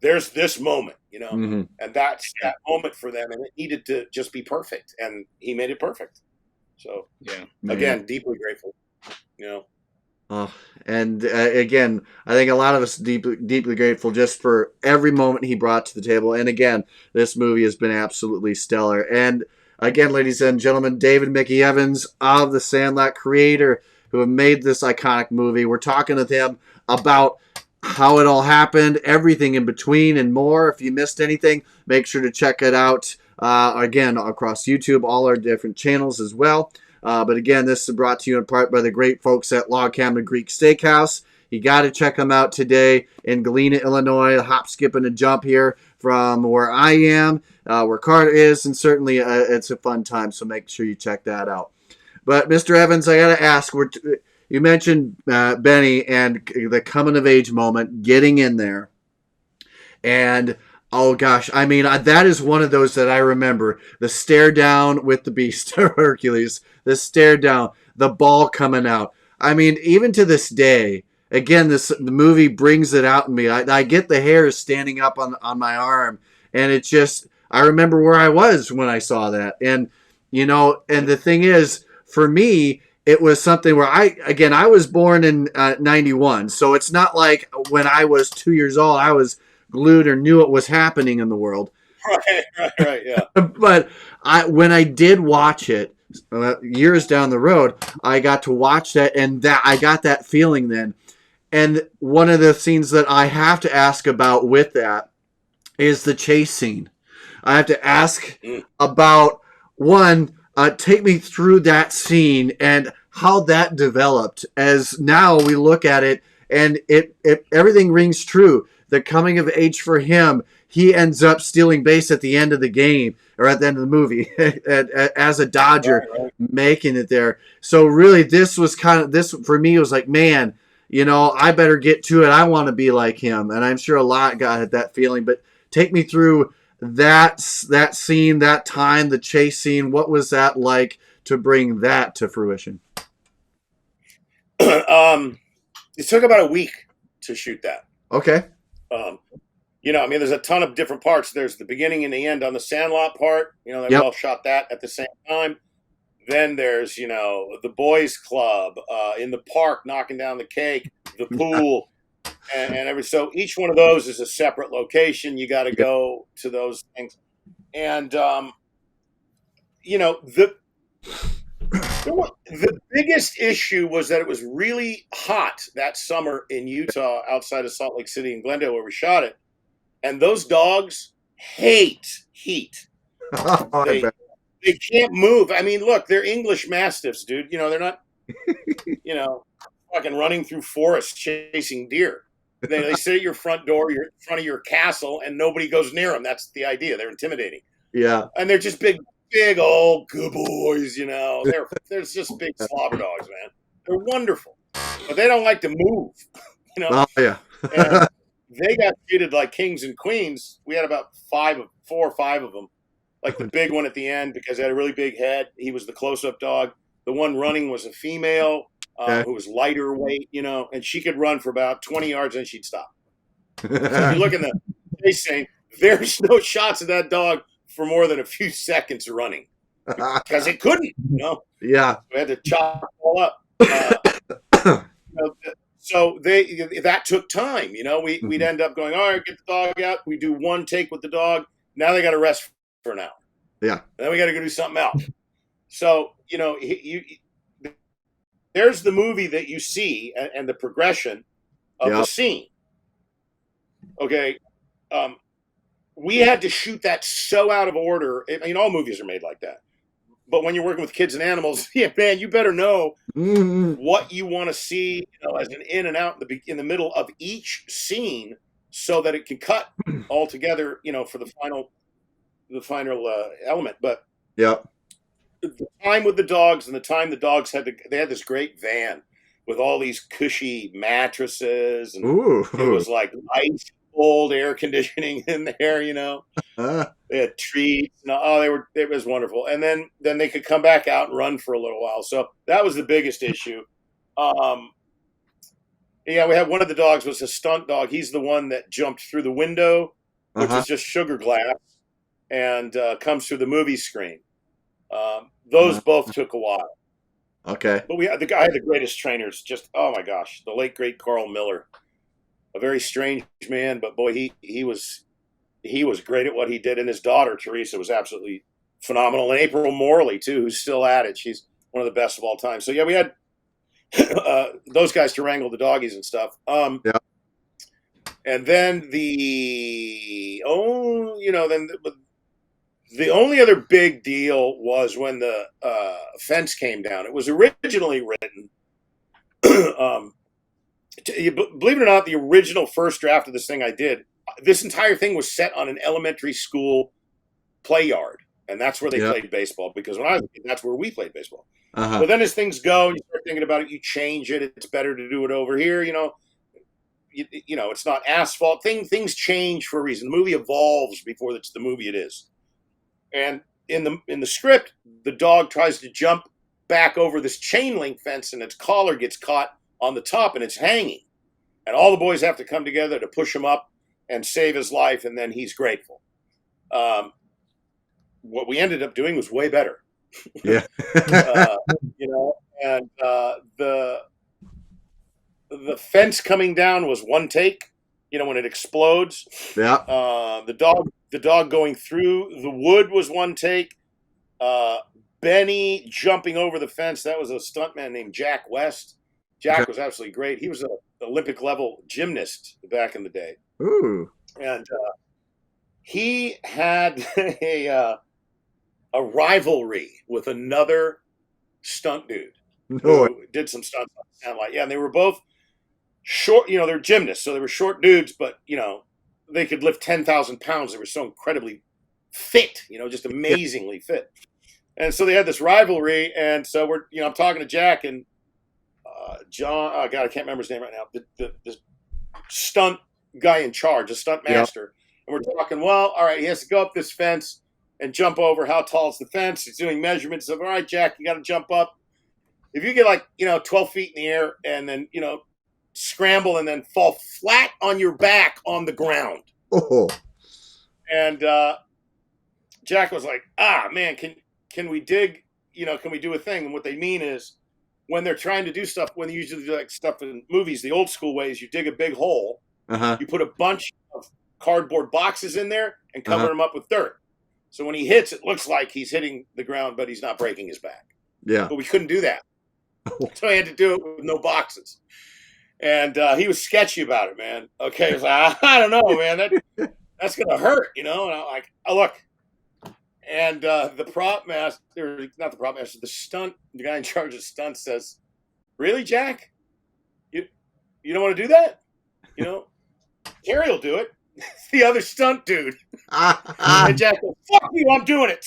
there's this moment, and that's that moment for them. And it needed to just be perfect. And he made it perfect. So, again, deeply grateful, And again, I think a lot of us deeply grateful just for every moment he brought to the table. And again, this movie has been absolutely stellar. And again, ladies and gentlemen, David Mickey Evans of the Sandlot, creator, who have made this iconic movie. We're talking with him about how it all happened, everything in between, and more. If you missed anything, make sure to check it out. Again, across YouTube, all our different channels as well. But again, this is brought to you in part by the great folks at Log Cabin Greek Steakhouse. You got to check them out today in Galena, Illinois. A hop, skip, and a jump here from where I am, where Carter is, and certainly it's a fun time, so make sure you check that out. But Mr. Evans, I got to ask, you mentioned Benny and the coming-of-age moment, getting in there, and oh gosh, I mean, that is one of those that I remember. The stare down with the Beast, Hercules, the stare down, the ball coming out. I mean, even to this day, again, the movie brings it out in me. I get the hairs standing up on my arm, and it's just, I remember where I was when I saw that. And, and the thing is, for me, it was something where I was born in 91, so it's not like when I was 2 years old, I was glued or knew what was happening in the world. Right, yeah. But when I did watch it years down the road, I got to watch that, and that I got that feeling then. And one of the scenes that I have to ask about with that is the chase scene. I have to ask about, one, take me through that scene and how that developed, as now we look at it and it everything rings true. the coming of age for him, he ends up stealing base at the end of the game or at the end of the movie as a Dodger, Right. making it there. So really, this for me was like, man, I better get to it. I want to be like him, and I'm sure a lot got that feeling. But take me through that scene, that time, the chase scene. What was that like to bring that to fruition? It took about a week to shoot that. Okay. There's a ton of different parts. There's the beginning and the end on the Sandlot part. We all shot that at the same time. Then there's, the boys club in the park knocking down the cake, the pool, and so each one of those is a separate location. You got to go to those things. And, the biggest issue was that it was really hot that summer in Utah outside of Salt Lake City and Glendale where we shot it. And those dogs hate heat. They can't move. I mean, look, they're English Mastiffs, dude. They're not, fucking running through forests chasing deer. They sit at your front door, in front of your castle, and nobody goes near them. That's the idea. They're intimidating. Yeah. And they're just big old good boys, They're just big slobber dogs, man. They're wonderful. But they don't like to move, Oh, yeah. And they got treated like kings and queens. We had about 4 or 5 of them. Like the big one at the end, because they had a really big head. He was the close-up dog. The one running was a female who was lighter weight, and she could run for about 20 yards and she'd stop. So if you look in the face saying, there's no shots of that dog for more than a few seconds running because it couldn't, Yeah. We had to chop it all up. So that took time, we'd end up going, all right, get the dog out. We do one take with the dog. Now they got to rest for an hour. Yeah. Then we got to go do something else. So, there's the movie that you see and the progression of the scene. Okay. We had to shoot that so out of order. I mean, all movies are made like that. But when you're working with kids and animals, yeah, man, you better know what you want to see, as an in and out in the middle of each scene, so that it can cut all together, for the final element. But the time with the dogs and the time the dogs they had this great van with all these cushy mattresses, and it was like ice cold air conditioning in there, They had treats. It was wonderful. And then they could come back out and run for a little while. So that was the biggest issue. We had one of the dogs was a stunt dog. He's the one that jumped through the window, which is just sugar glass, and comes through the movie screen. Those both took a while. Okay. But the guy had the greatest trainers. Just, oh my gosh, the late great Carl Miller, a very strange man, but boy, he was great at what he did. And his daughter Teresa was absolutely phenomenal. And April Morley too, who's still at it. She's one of the best of all time. So we had those guys to wrangle the doggies and stuff. And then the only other big deal was when the fence came down. It was originally written, believe it or not, the original first draft of this thing I did, this entire thing was set on an elementary school play yard. And that's where they played baseball, because when I was a kid, that's where we played baseball. But then as things go, you start thinking about it, you change it. It's better to do it over here. It's not asphalt. Things change for a reason. The movie evolves before it's the movie it is. And in the script, the dog tries to jump back over this chain link fence, and its collar gets caught on the top, and it's hanging. And all the boys have to come together to push him up and save his life, and then he's grateful. What we ended up doing was way better. Yeah. And the fence coming down was one take. When it explodes. Yeah. The dog going through the wood was one take. Benny jumping over the fence, that was a stuntman named Jack West. Jack was absolutely great. He was an Olympic level gymnast back in the day. Ooh. And he had a rivalry with another stunt dude who did some stunts on Sandlot. Yeah, and they were both short, they're gymnasts, so they were short dudes, but they could lift 10,000 pounds. They were so incredibly fit, just amazingly fit. And so they had this rivalry, and so I'm talking to Jack and John. Oh God, I can't remember his name right now. The stunt guy in charge, the stunt master, and we're talking. Well, all right, he has to go up this fence and jump over. How tall is the fence? He's doing measurements of. All right, Jack, you got to jump up. If you get 12 feet in the air and then scramble and then fall flat on your back on the ground. Oh. And Jack was like, man, can we dig, can we do a thing? And what they mean is when they're trying to do stuff, when they usually do like stuff in movies, the old school way is you dig a big hole, you put a bunch of cardboard boxes in there and cover them up with dirt. So when he hits, it looks like he's hitting the ground, but he's not breaking his back. Yeah. But we couldn't do that. So I had to do it with no boxes. And he was sketchy about it, man. Okay. He was like, I don't know, man. That's going to hurt, And I'm like, look. And the prop master, not the prop master, the guy in charge of stunts says, really, Jack? You don't want to do that? Terry will do it. It's the other stunt dude. And Jack goes, fuck you, I'm doing it.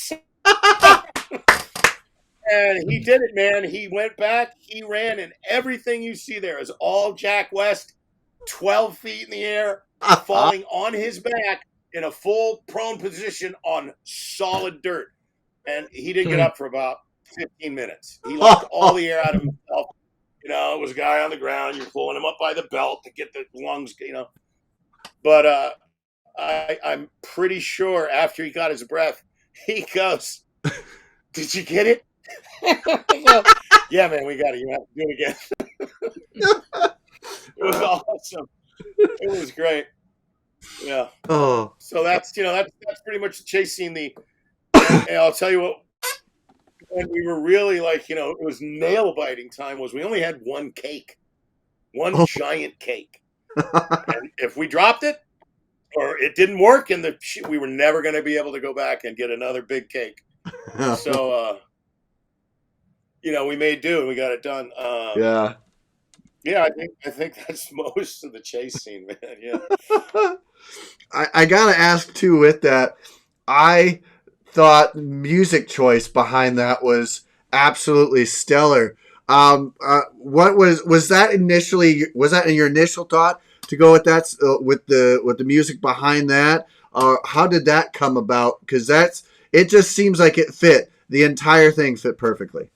And he did it, man. He went back, he ran, and everything you see there is all Jack West, 12 feet in the air, falling on his back in a full prone position on solid dirt. And he didn't get up for about 15 minutes. He lost all the air out of himself. It was a guy on the ground. You're pulling him up by the belt to get the lungs, But I'm pretty sure after he got his breath, he goes, did you get it? Yeah, man, we got it. You have to do it again. It was awesome. It was great. Yeah. Oh. So that's that's pretty much the chase scene. And I'll tell you what, when we were really it was nail biting time. Was we only had one giant cake, and if we dropped it or it didn't work, and we were never going to be able to go back and get another big cake. So we made do and we got it done. Yeah, I think that's most of the chase scene, man. Yeah. I gotta ask too with that. I thought music choice behind that was absolutely stellar. What was that initially? Was that in your initial thought to go with that with the music behind that? How did that come about? Because it just seems like it fit. The entire thing fit perfectly.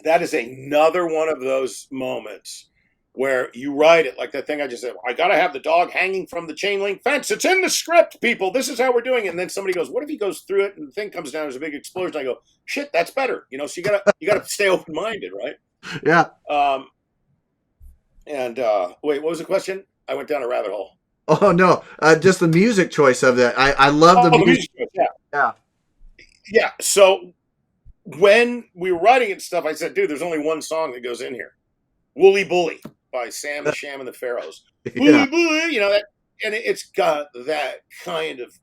That is another one of those moments where you write it like that thing I just said. I got to have the dog hanging from the chain link fence. It's in the script, people. This is how we're doing it. And then somebody goes, "What if he goes through it and the thing comes down? There's a big explosion." I go, "Shit, that's better." So you gotta stay open minded, right? Yeah. Wait, what was the question? I went down a rabbit hole. Oh no, just the music choice of that. I love the music choice. Yeah. So when we were writing it and stuff, I said, "Dude, there's only one song that goes in here, Wooly Bully by Sam the Sham and the Pharaohs." Yeah. Bully, that, and it's got that kind of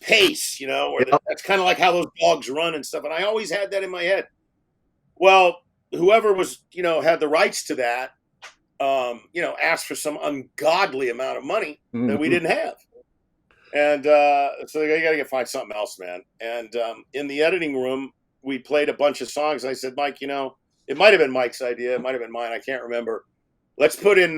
pace, where that's kind of like how those dogs run and stuff. And I always had that in my head. Well, whoever was, had the rights to that, asked for some ungodly amount of money that we didn't have. And so you got to find something else, man. And in the editing room, we played a bunch of songs. And I said, Mike, it might have been Mike's idea. It might have been mine. I can't remember. Let's put in,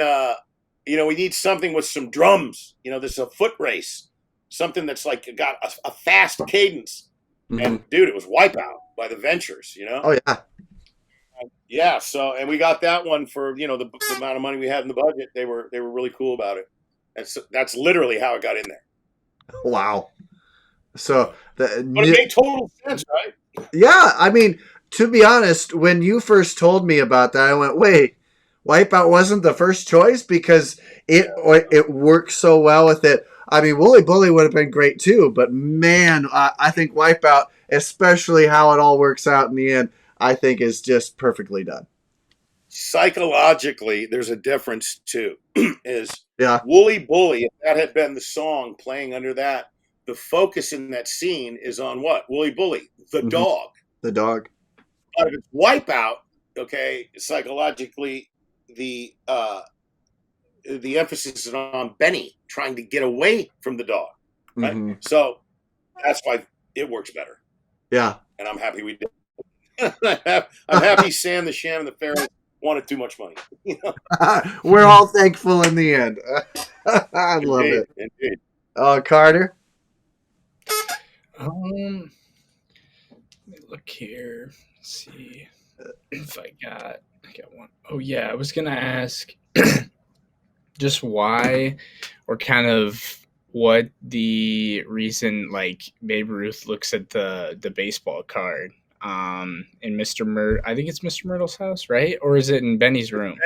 we need something with some drums. This is a foot race. Something that's got a fast cadence. Mm-hmm. And, dude, it was Wipeout by the Ventures, Oh, yeah. Yeah, so and we got that one for the amount of money we had in the budget. They were really cool about it. That's literally how it got in there. Wow. So but it made total sense, right? Yeah, I mean, to be honest, when you first told me about that, I went, "Wait, Wipeout wasn't the first choice?" Because it works so well with it. I mean, Wooly Bully would have been great too, but man, I think Wipeout, especially how it all works out in the end, I think is just perfectly done. Psychologically, there's a difference too. Wooly Bully, if that had been the song playing under that, the focus in that scene is on what? Wooly Bully, the dog. The dog. But if it's Wipeout, okay, psychologically, the the emphasis is on Benny trying to get away from the dog, right? Mm-hmm. So that's why it works better. Yeah. And I'm happy we did. I'm happy Sam the Sham and the Pharaoh wanted too much money. You know? We're all thankful in the end. I love it. Indeed. Carter? Let me look here. Let's see if I got one. Oh yeah, I was gonna ask just why, or kind of what the reason like Babe Ruth looks at the baseball card in I think it's Mr. Myrtle's house, right? Or is it in Benny's room?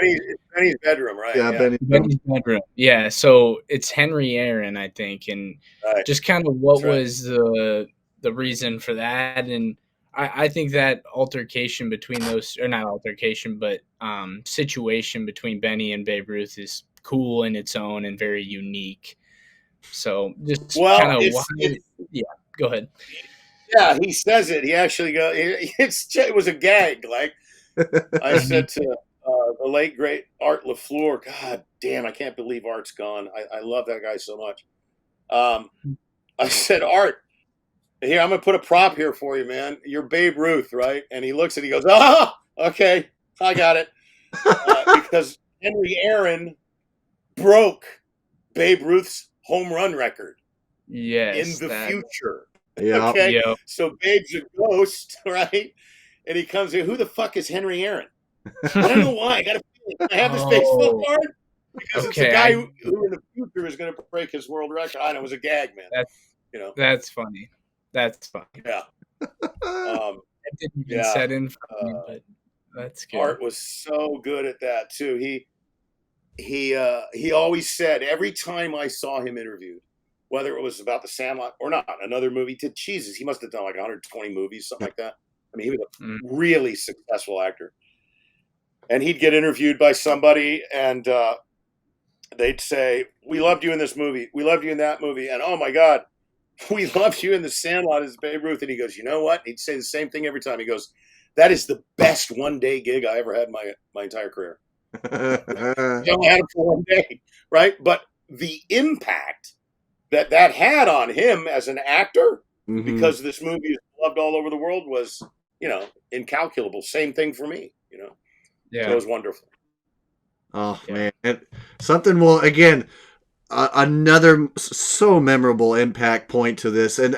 Benny's bedroom, right? Yeah, Yeah. Benny's bedroom. Yeah, so it's Henry Aaron, I think, and Right. just kind of what That's right. was the reason for that. And I think that altercation between those, or not altercation, but situation between Benny and Babe Ruth is cool in its own and very unique. So just kind of why. Yeah, go ahead. Yeah, he says it. He actually goes. It was a gag. Like I said to the late great Art LaFleur. God damn, I can't believe Art's gone. I love that guy so much. I said, Art, here, I'm gonna put a prop here for you, man. You're Babe Ruth, right? And he looks and he goes, "Oh, okay, I got it." Because Henry Aaron broke Babe Ruth's home run record. Yes, in the future. Yeah. Okay. Yep. So Babe's a ghost, right? And he comes in. Who the fuck is Henry Aaron? I don't know why. I got a feeling. I have this baseball card because it's a guy who in the future is going to break his world record. I know it was a gag, man. That's funny. That's funny. Yeah. I didn't even set in for me, but that's good. Art was so good at that too. He always said every time I saw him interviewed, whether it was about the Sandlot or not, another movie, to Jesus, he must have done like 120 movies, something like that. I mean, he was a really successful actor. And he'd get interviewed by somebody and they'd say, "We loved you in this movie. We loved you in that movie. And oh my God, we loved you in the Sandlot as Babe Ruth." And he goes, "You know what?" He'd say the same thing every time. He goes, "That is the best one-day gig I ever had in my entire career." I only had it for one day, right? But the impact that had on him as an actor, because this movie is loved all over the world, was, incalculable. Same thing for me, Yeah. So it was wonderful. Oh, man. And something will, again, another so memorable impact point to this. And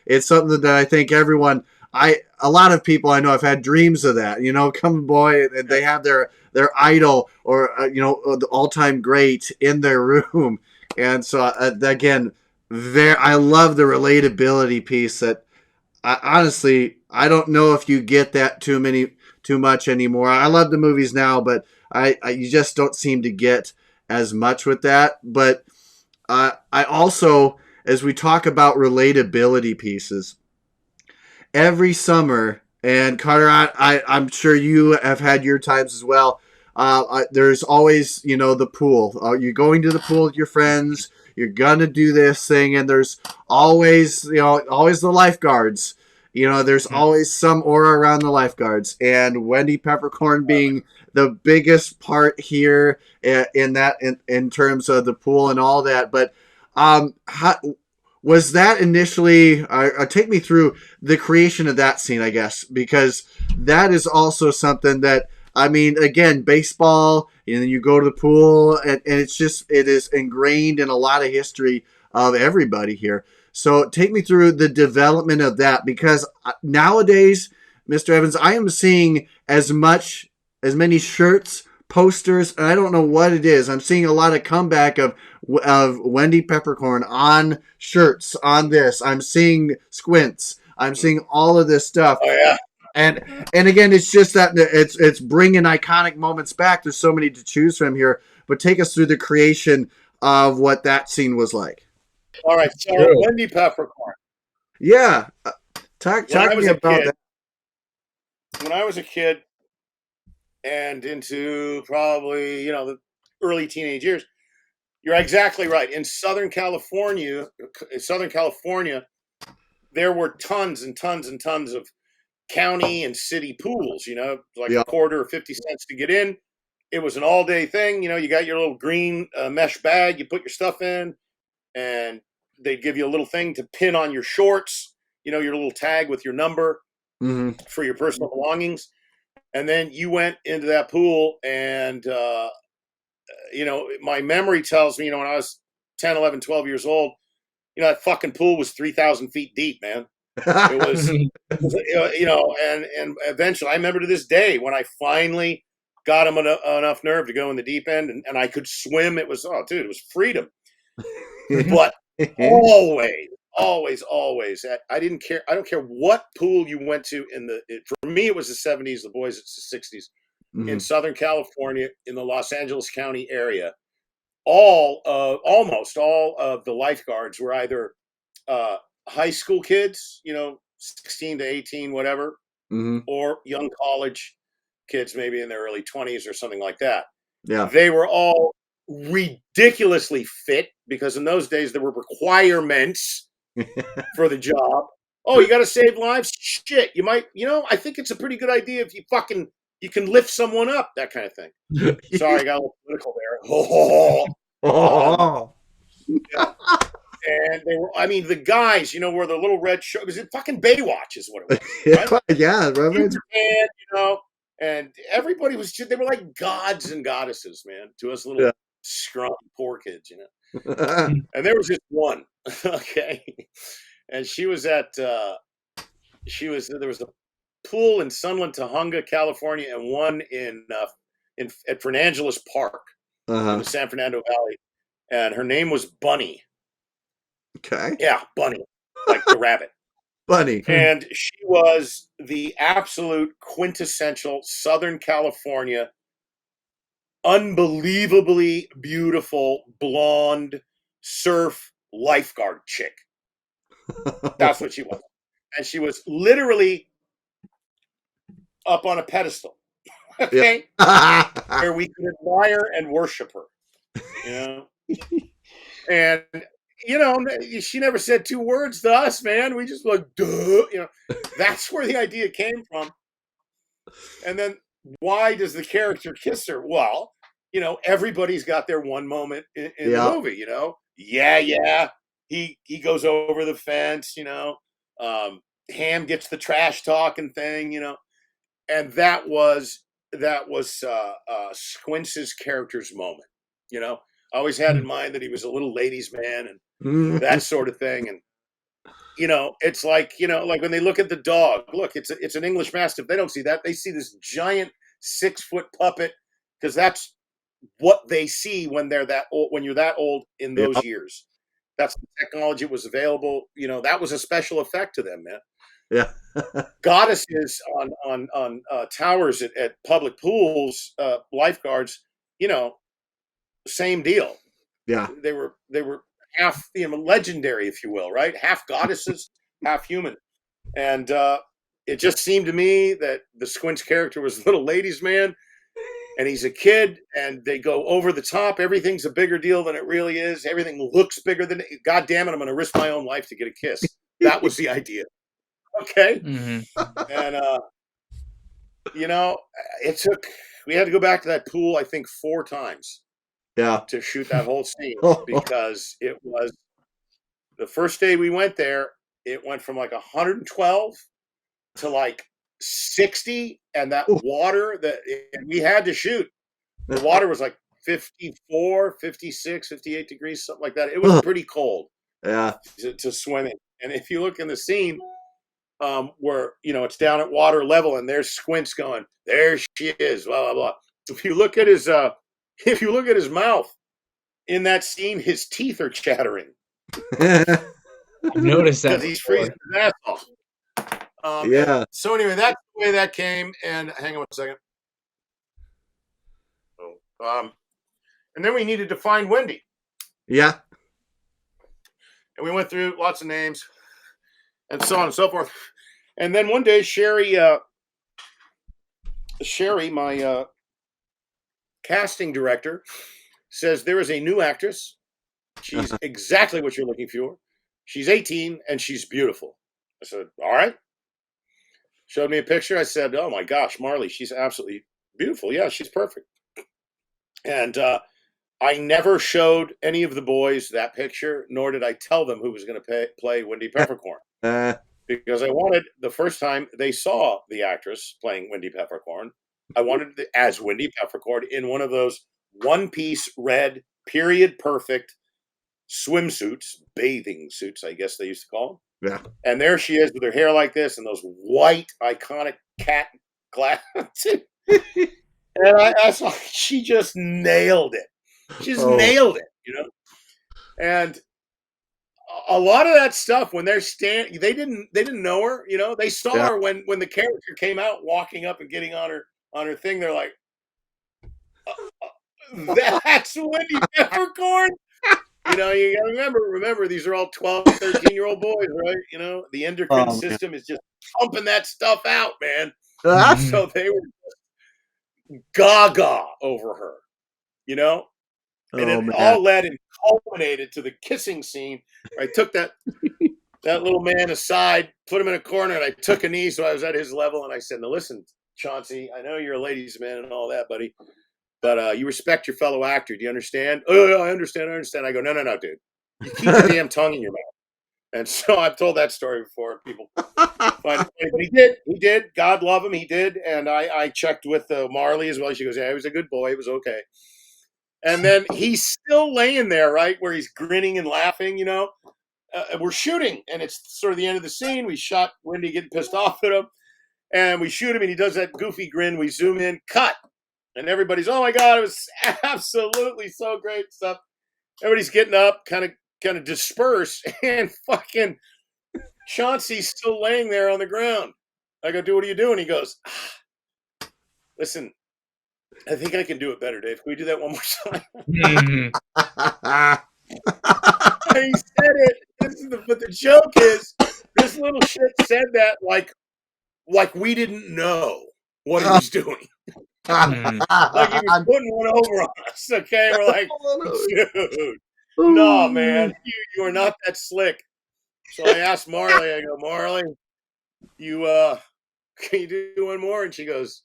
it's something that I think everyone, a lot of people I know have had dreams of that, come boy, and they have their idol or, the all-time great in their room. And so, again, I love the relatability piece that honestly, I don't know if you get that too much anymore. I love the movies now, but you just don't seem to get as much with that. But I also, as we talk about relatability pieces, every summer, and Carter, I'm sure you have had your times as well. There's always, the pool. You're going to the pool with your friends. You're gonna do this thing, and there's always, always the lifeguards. There's always some aura around the lifeguards, and Wendy Peppercorn being the biggest part here in terms of the pool and all that. But how was that initially? Take me through the creation of that scene, I guess, because that is also something that, I mean, again, baseball, and then you go to the pool, and it is ingrained in a lot of history of everybody here. So take me through the development of that, because nowadays, Mr. Evans, I am seeing as many shirts, posters, and I don't know what it is. I'm seeing a lot of comeback of Wendy Peppercorn on shirts, on this. I'm seeing squints. I'm seeing all of this stuff. Oh, yeah. And again, it's just that it's bringing iconic moments back. There's so many to choose from here, but take us through the creation of what that scene was like. All right, so Wendy Peppercorn. Yeah, talk to me about that. When I was a kid and into probably the early teenage years, you're exactly right. In Southern California, there were tons and tons and tons of county and city pools, like a quarter or 50 cents to get in. it was an all-day thing. You got your little green mesh bag. You put your stuff in, and they'd give you a little thing to pin on your shorts. Your little tag with your number for your personal belongings. And then you went into that pool, and my memory tells me, when I was 10, 11, 12 years old, that fucking pool was 3,000 feet deep, man. It was, and eventually, I remember to this day when I finally got him enough nerve to go in the deep end, and I could swim. It was, it was freedom. But always, I didn't care. I don't care what pool you went to for me, it was the 70s, the boys, it's the 60s. In Southern California, in the Los Angeles County area. Almost all of the lifeguards were either high school kids, 16 to 18, whatever, or young college kids, maybe in their early 20s or something like that. Yeah. They were all ridiculously fit because in those days there were requirements for the job. Oh, you got to save lives? Shit. You might, I think it's a pretty good idea if you can lift someone up, that kind of thing. Sorry, I got a little political there. Yeah. And they were, the guys, wore the little red shirt. It was fucking Baywatch is what it was. Right? Yeah, romance. And everybody they were like gods and goddesses, man, to us little scrawny poor kids, And there was just one, okay. And she was there was a pool in Sunland, Tahunga, California, and one at Fernangeles Park in the San Fernando Valley, and her name was Bunny. Okay. Yeah, Bunny, like the rabbit. Bunny. And she was the absolute quintessential Southern California, unbelievably beautiful blonde surf lifeguard chick. That's what she was. And she was literally up on a pedestal, okay, where we could admire and worship her, And she never said two words to us, man. We just like, duh, That's where the idea came from. And then, why does the character kiss her? Well, everybody's got their one moment in the movie. Yeah. He goes over the fence. Ham gets the trash talking thing. And that was Squince's character's moment. I always had in mind that he was a little ladies' man and that sort of thing. And it's like like when they look at the dog. Look, it's an English Mastiff. They don't see that. They see this giant 6-foot puppet because that's what they see when they're that old. When you're that old in those years, that's the technology that was available. That was a special effect to them, man. Yeah. Goddesses on towers at public pools, lifeguards, same deal. Yeah. They were half, legendary, if you will, right? Half goddesses, half human. And it just seemed to me that the Squinch character was a little ladies' man, and he's a kid, and they go over the top. Everything's a bigger deal than it really is. Everything looks bigger than it. God damn it, I'm going to risk my own life to get a kiss. That was the idea. Okay. And, we had to go back to that pool, I think 4 times. Yeah. To shoot that whole scene because it was the first day we went there. It went from like 112 to like 60, and that water that we had to shoot, the water was like 54, 56, 58 degrees, something like that. It was pretty cold. Yeah. To swim in. And if you look in the scene, where it's down at water level, and there's Squints going, there she is, blah blah blah. If you look at his mouth in that scene, his teeth are chattering. I've noticed that because he's freezing his ass off. Yeah. So anyway, that's the way that came. And hang on one second. And then we needed to find Wendy. Yeah. And we went through lots of names and so on and so forth. And then one day, Sherry, my casting director, says there is a new actress. She's exactly what you're looking for. She's 18 and she's beautiful. I said, all right. Showed me a picture. I said, oh my gosh, Marley, she's absolutely beautiful. Yeah, she's perfect. And I never showed any of the boys that picture, nor did I tell them who was going to play Wendy Peppercorn. Because I wanted, the first time they saw the actress playing Wendy Peppercorn, I wanted it as Wendy Peppercorn in one of those one-piece red, period perfect swimsuits, bathing suits, I guess they used to call them. Yeah. And there she is with her hair like this and those white, iconic cat glasses. And I saw she just nailed it. She just nailed it, you know. And a lot of that stuff when they're they didn't know her, you know. They saw her when the character came out walking up and getting on her thing. They're like, that's Wendy Peppercorn. You know, you gotta remember these are all 12, 13-year-old boys, right? You know, the endocrine system is just pumping that stuff out, man. So they were gaga over her, you know? And it all led and culminated to the kissing scene. I took that little man aside, put him in a corner, and I took a knee so I was at his level. And I said, "Now listen, Chauncey, I know you're a ladies' man and all that, buddy, but you respect your fellow actor. Do you understand?" "Oh, I understand. I go, no, dude. You keep your damn tongue in your mouth." And so I've told that story before. People find it funny, but he did. God love him, he did. And I checked with Marley as well. She goes, "Yeah, he was a good boy. It was okay." And then he's still laying there, right, where he's grinning and laughing, you know. We're shooting, and it's sort of the end of the scene. We shot Wendy getting pissed off at him, and we shoot him, and he does that goofy grin. We zoom in, cut, and everybody's, "Oh my God, it was absolutely so great stuff." Everybody's getting up, kind of disperse, and fucking Chauncey's still laying there on the ground. I go, "Dude, what are you doing?" He goes, "Listen, I think I can do it better, Dave. Can we do that one more time?" He said it. But the joke is, this little shit said that like we didn't know what he was doing. Like he was putting one over on us. Okay, we're like, "Dude, no, man, you are not that slick." So I asked Marley. I go, "Marley, can you do one more?" And she goes,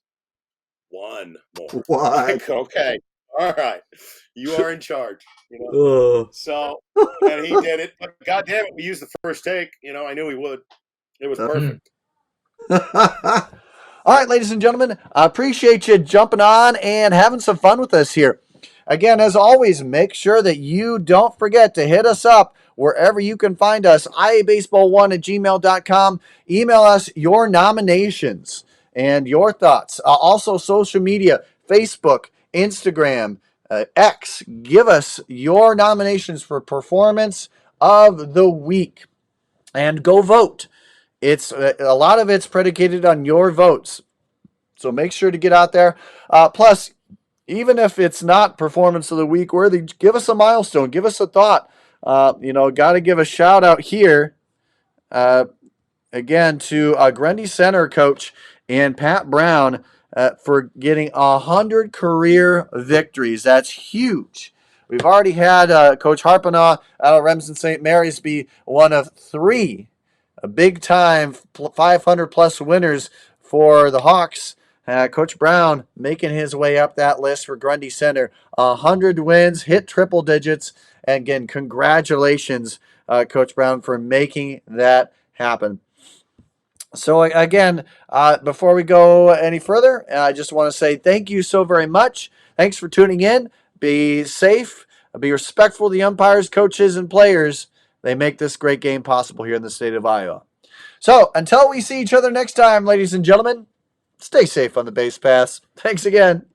"One more." Like, okay, all right, you are in charge. You know. So, and he did it. But God damn it, we used the first take. You know, I knew he would. It was perfect. All right, ladies and gentlemen, I appreciate you jumping on and having some fun with us here. Again, as always, make sure that you don't forget to hit us up wherever you can find us, iabaseball1@gmail.com. Email us your nominations and your thoughts. Also, social media, Facebook, Instagram, X. Give us your nominations for performance of the week and go vote. It's a lot of it's predicated on your votes. So make sure to get out there. Plus, even if it's not performance of the week worthy, give us a milestone. Give us a thought. Got to give a shout out here again to Grundy Center coach and Pat Brown for getting 100 career victories. That's huge. We've already had Coach Harpanaugh out of Remsen St. Mary's be one of 3 big-time 500-plus winners for the Hawks. Coach Brown making his way up that list for Grundy Center. 100 wins, hit triple digits. And again, congratulations, Coach Brown, for making that happen. So again, before we go any further, I just want to say thank you so very much. Thanks for tuning in. Be safe. Be respectful to the umpires, coaches, and players. They make this great game possible here in the state of Iowa. So until we see each other next time, ladies and gentlemen, stay safe on the base pass. Thanks again.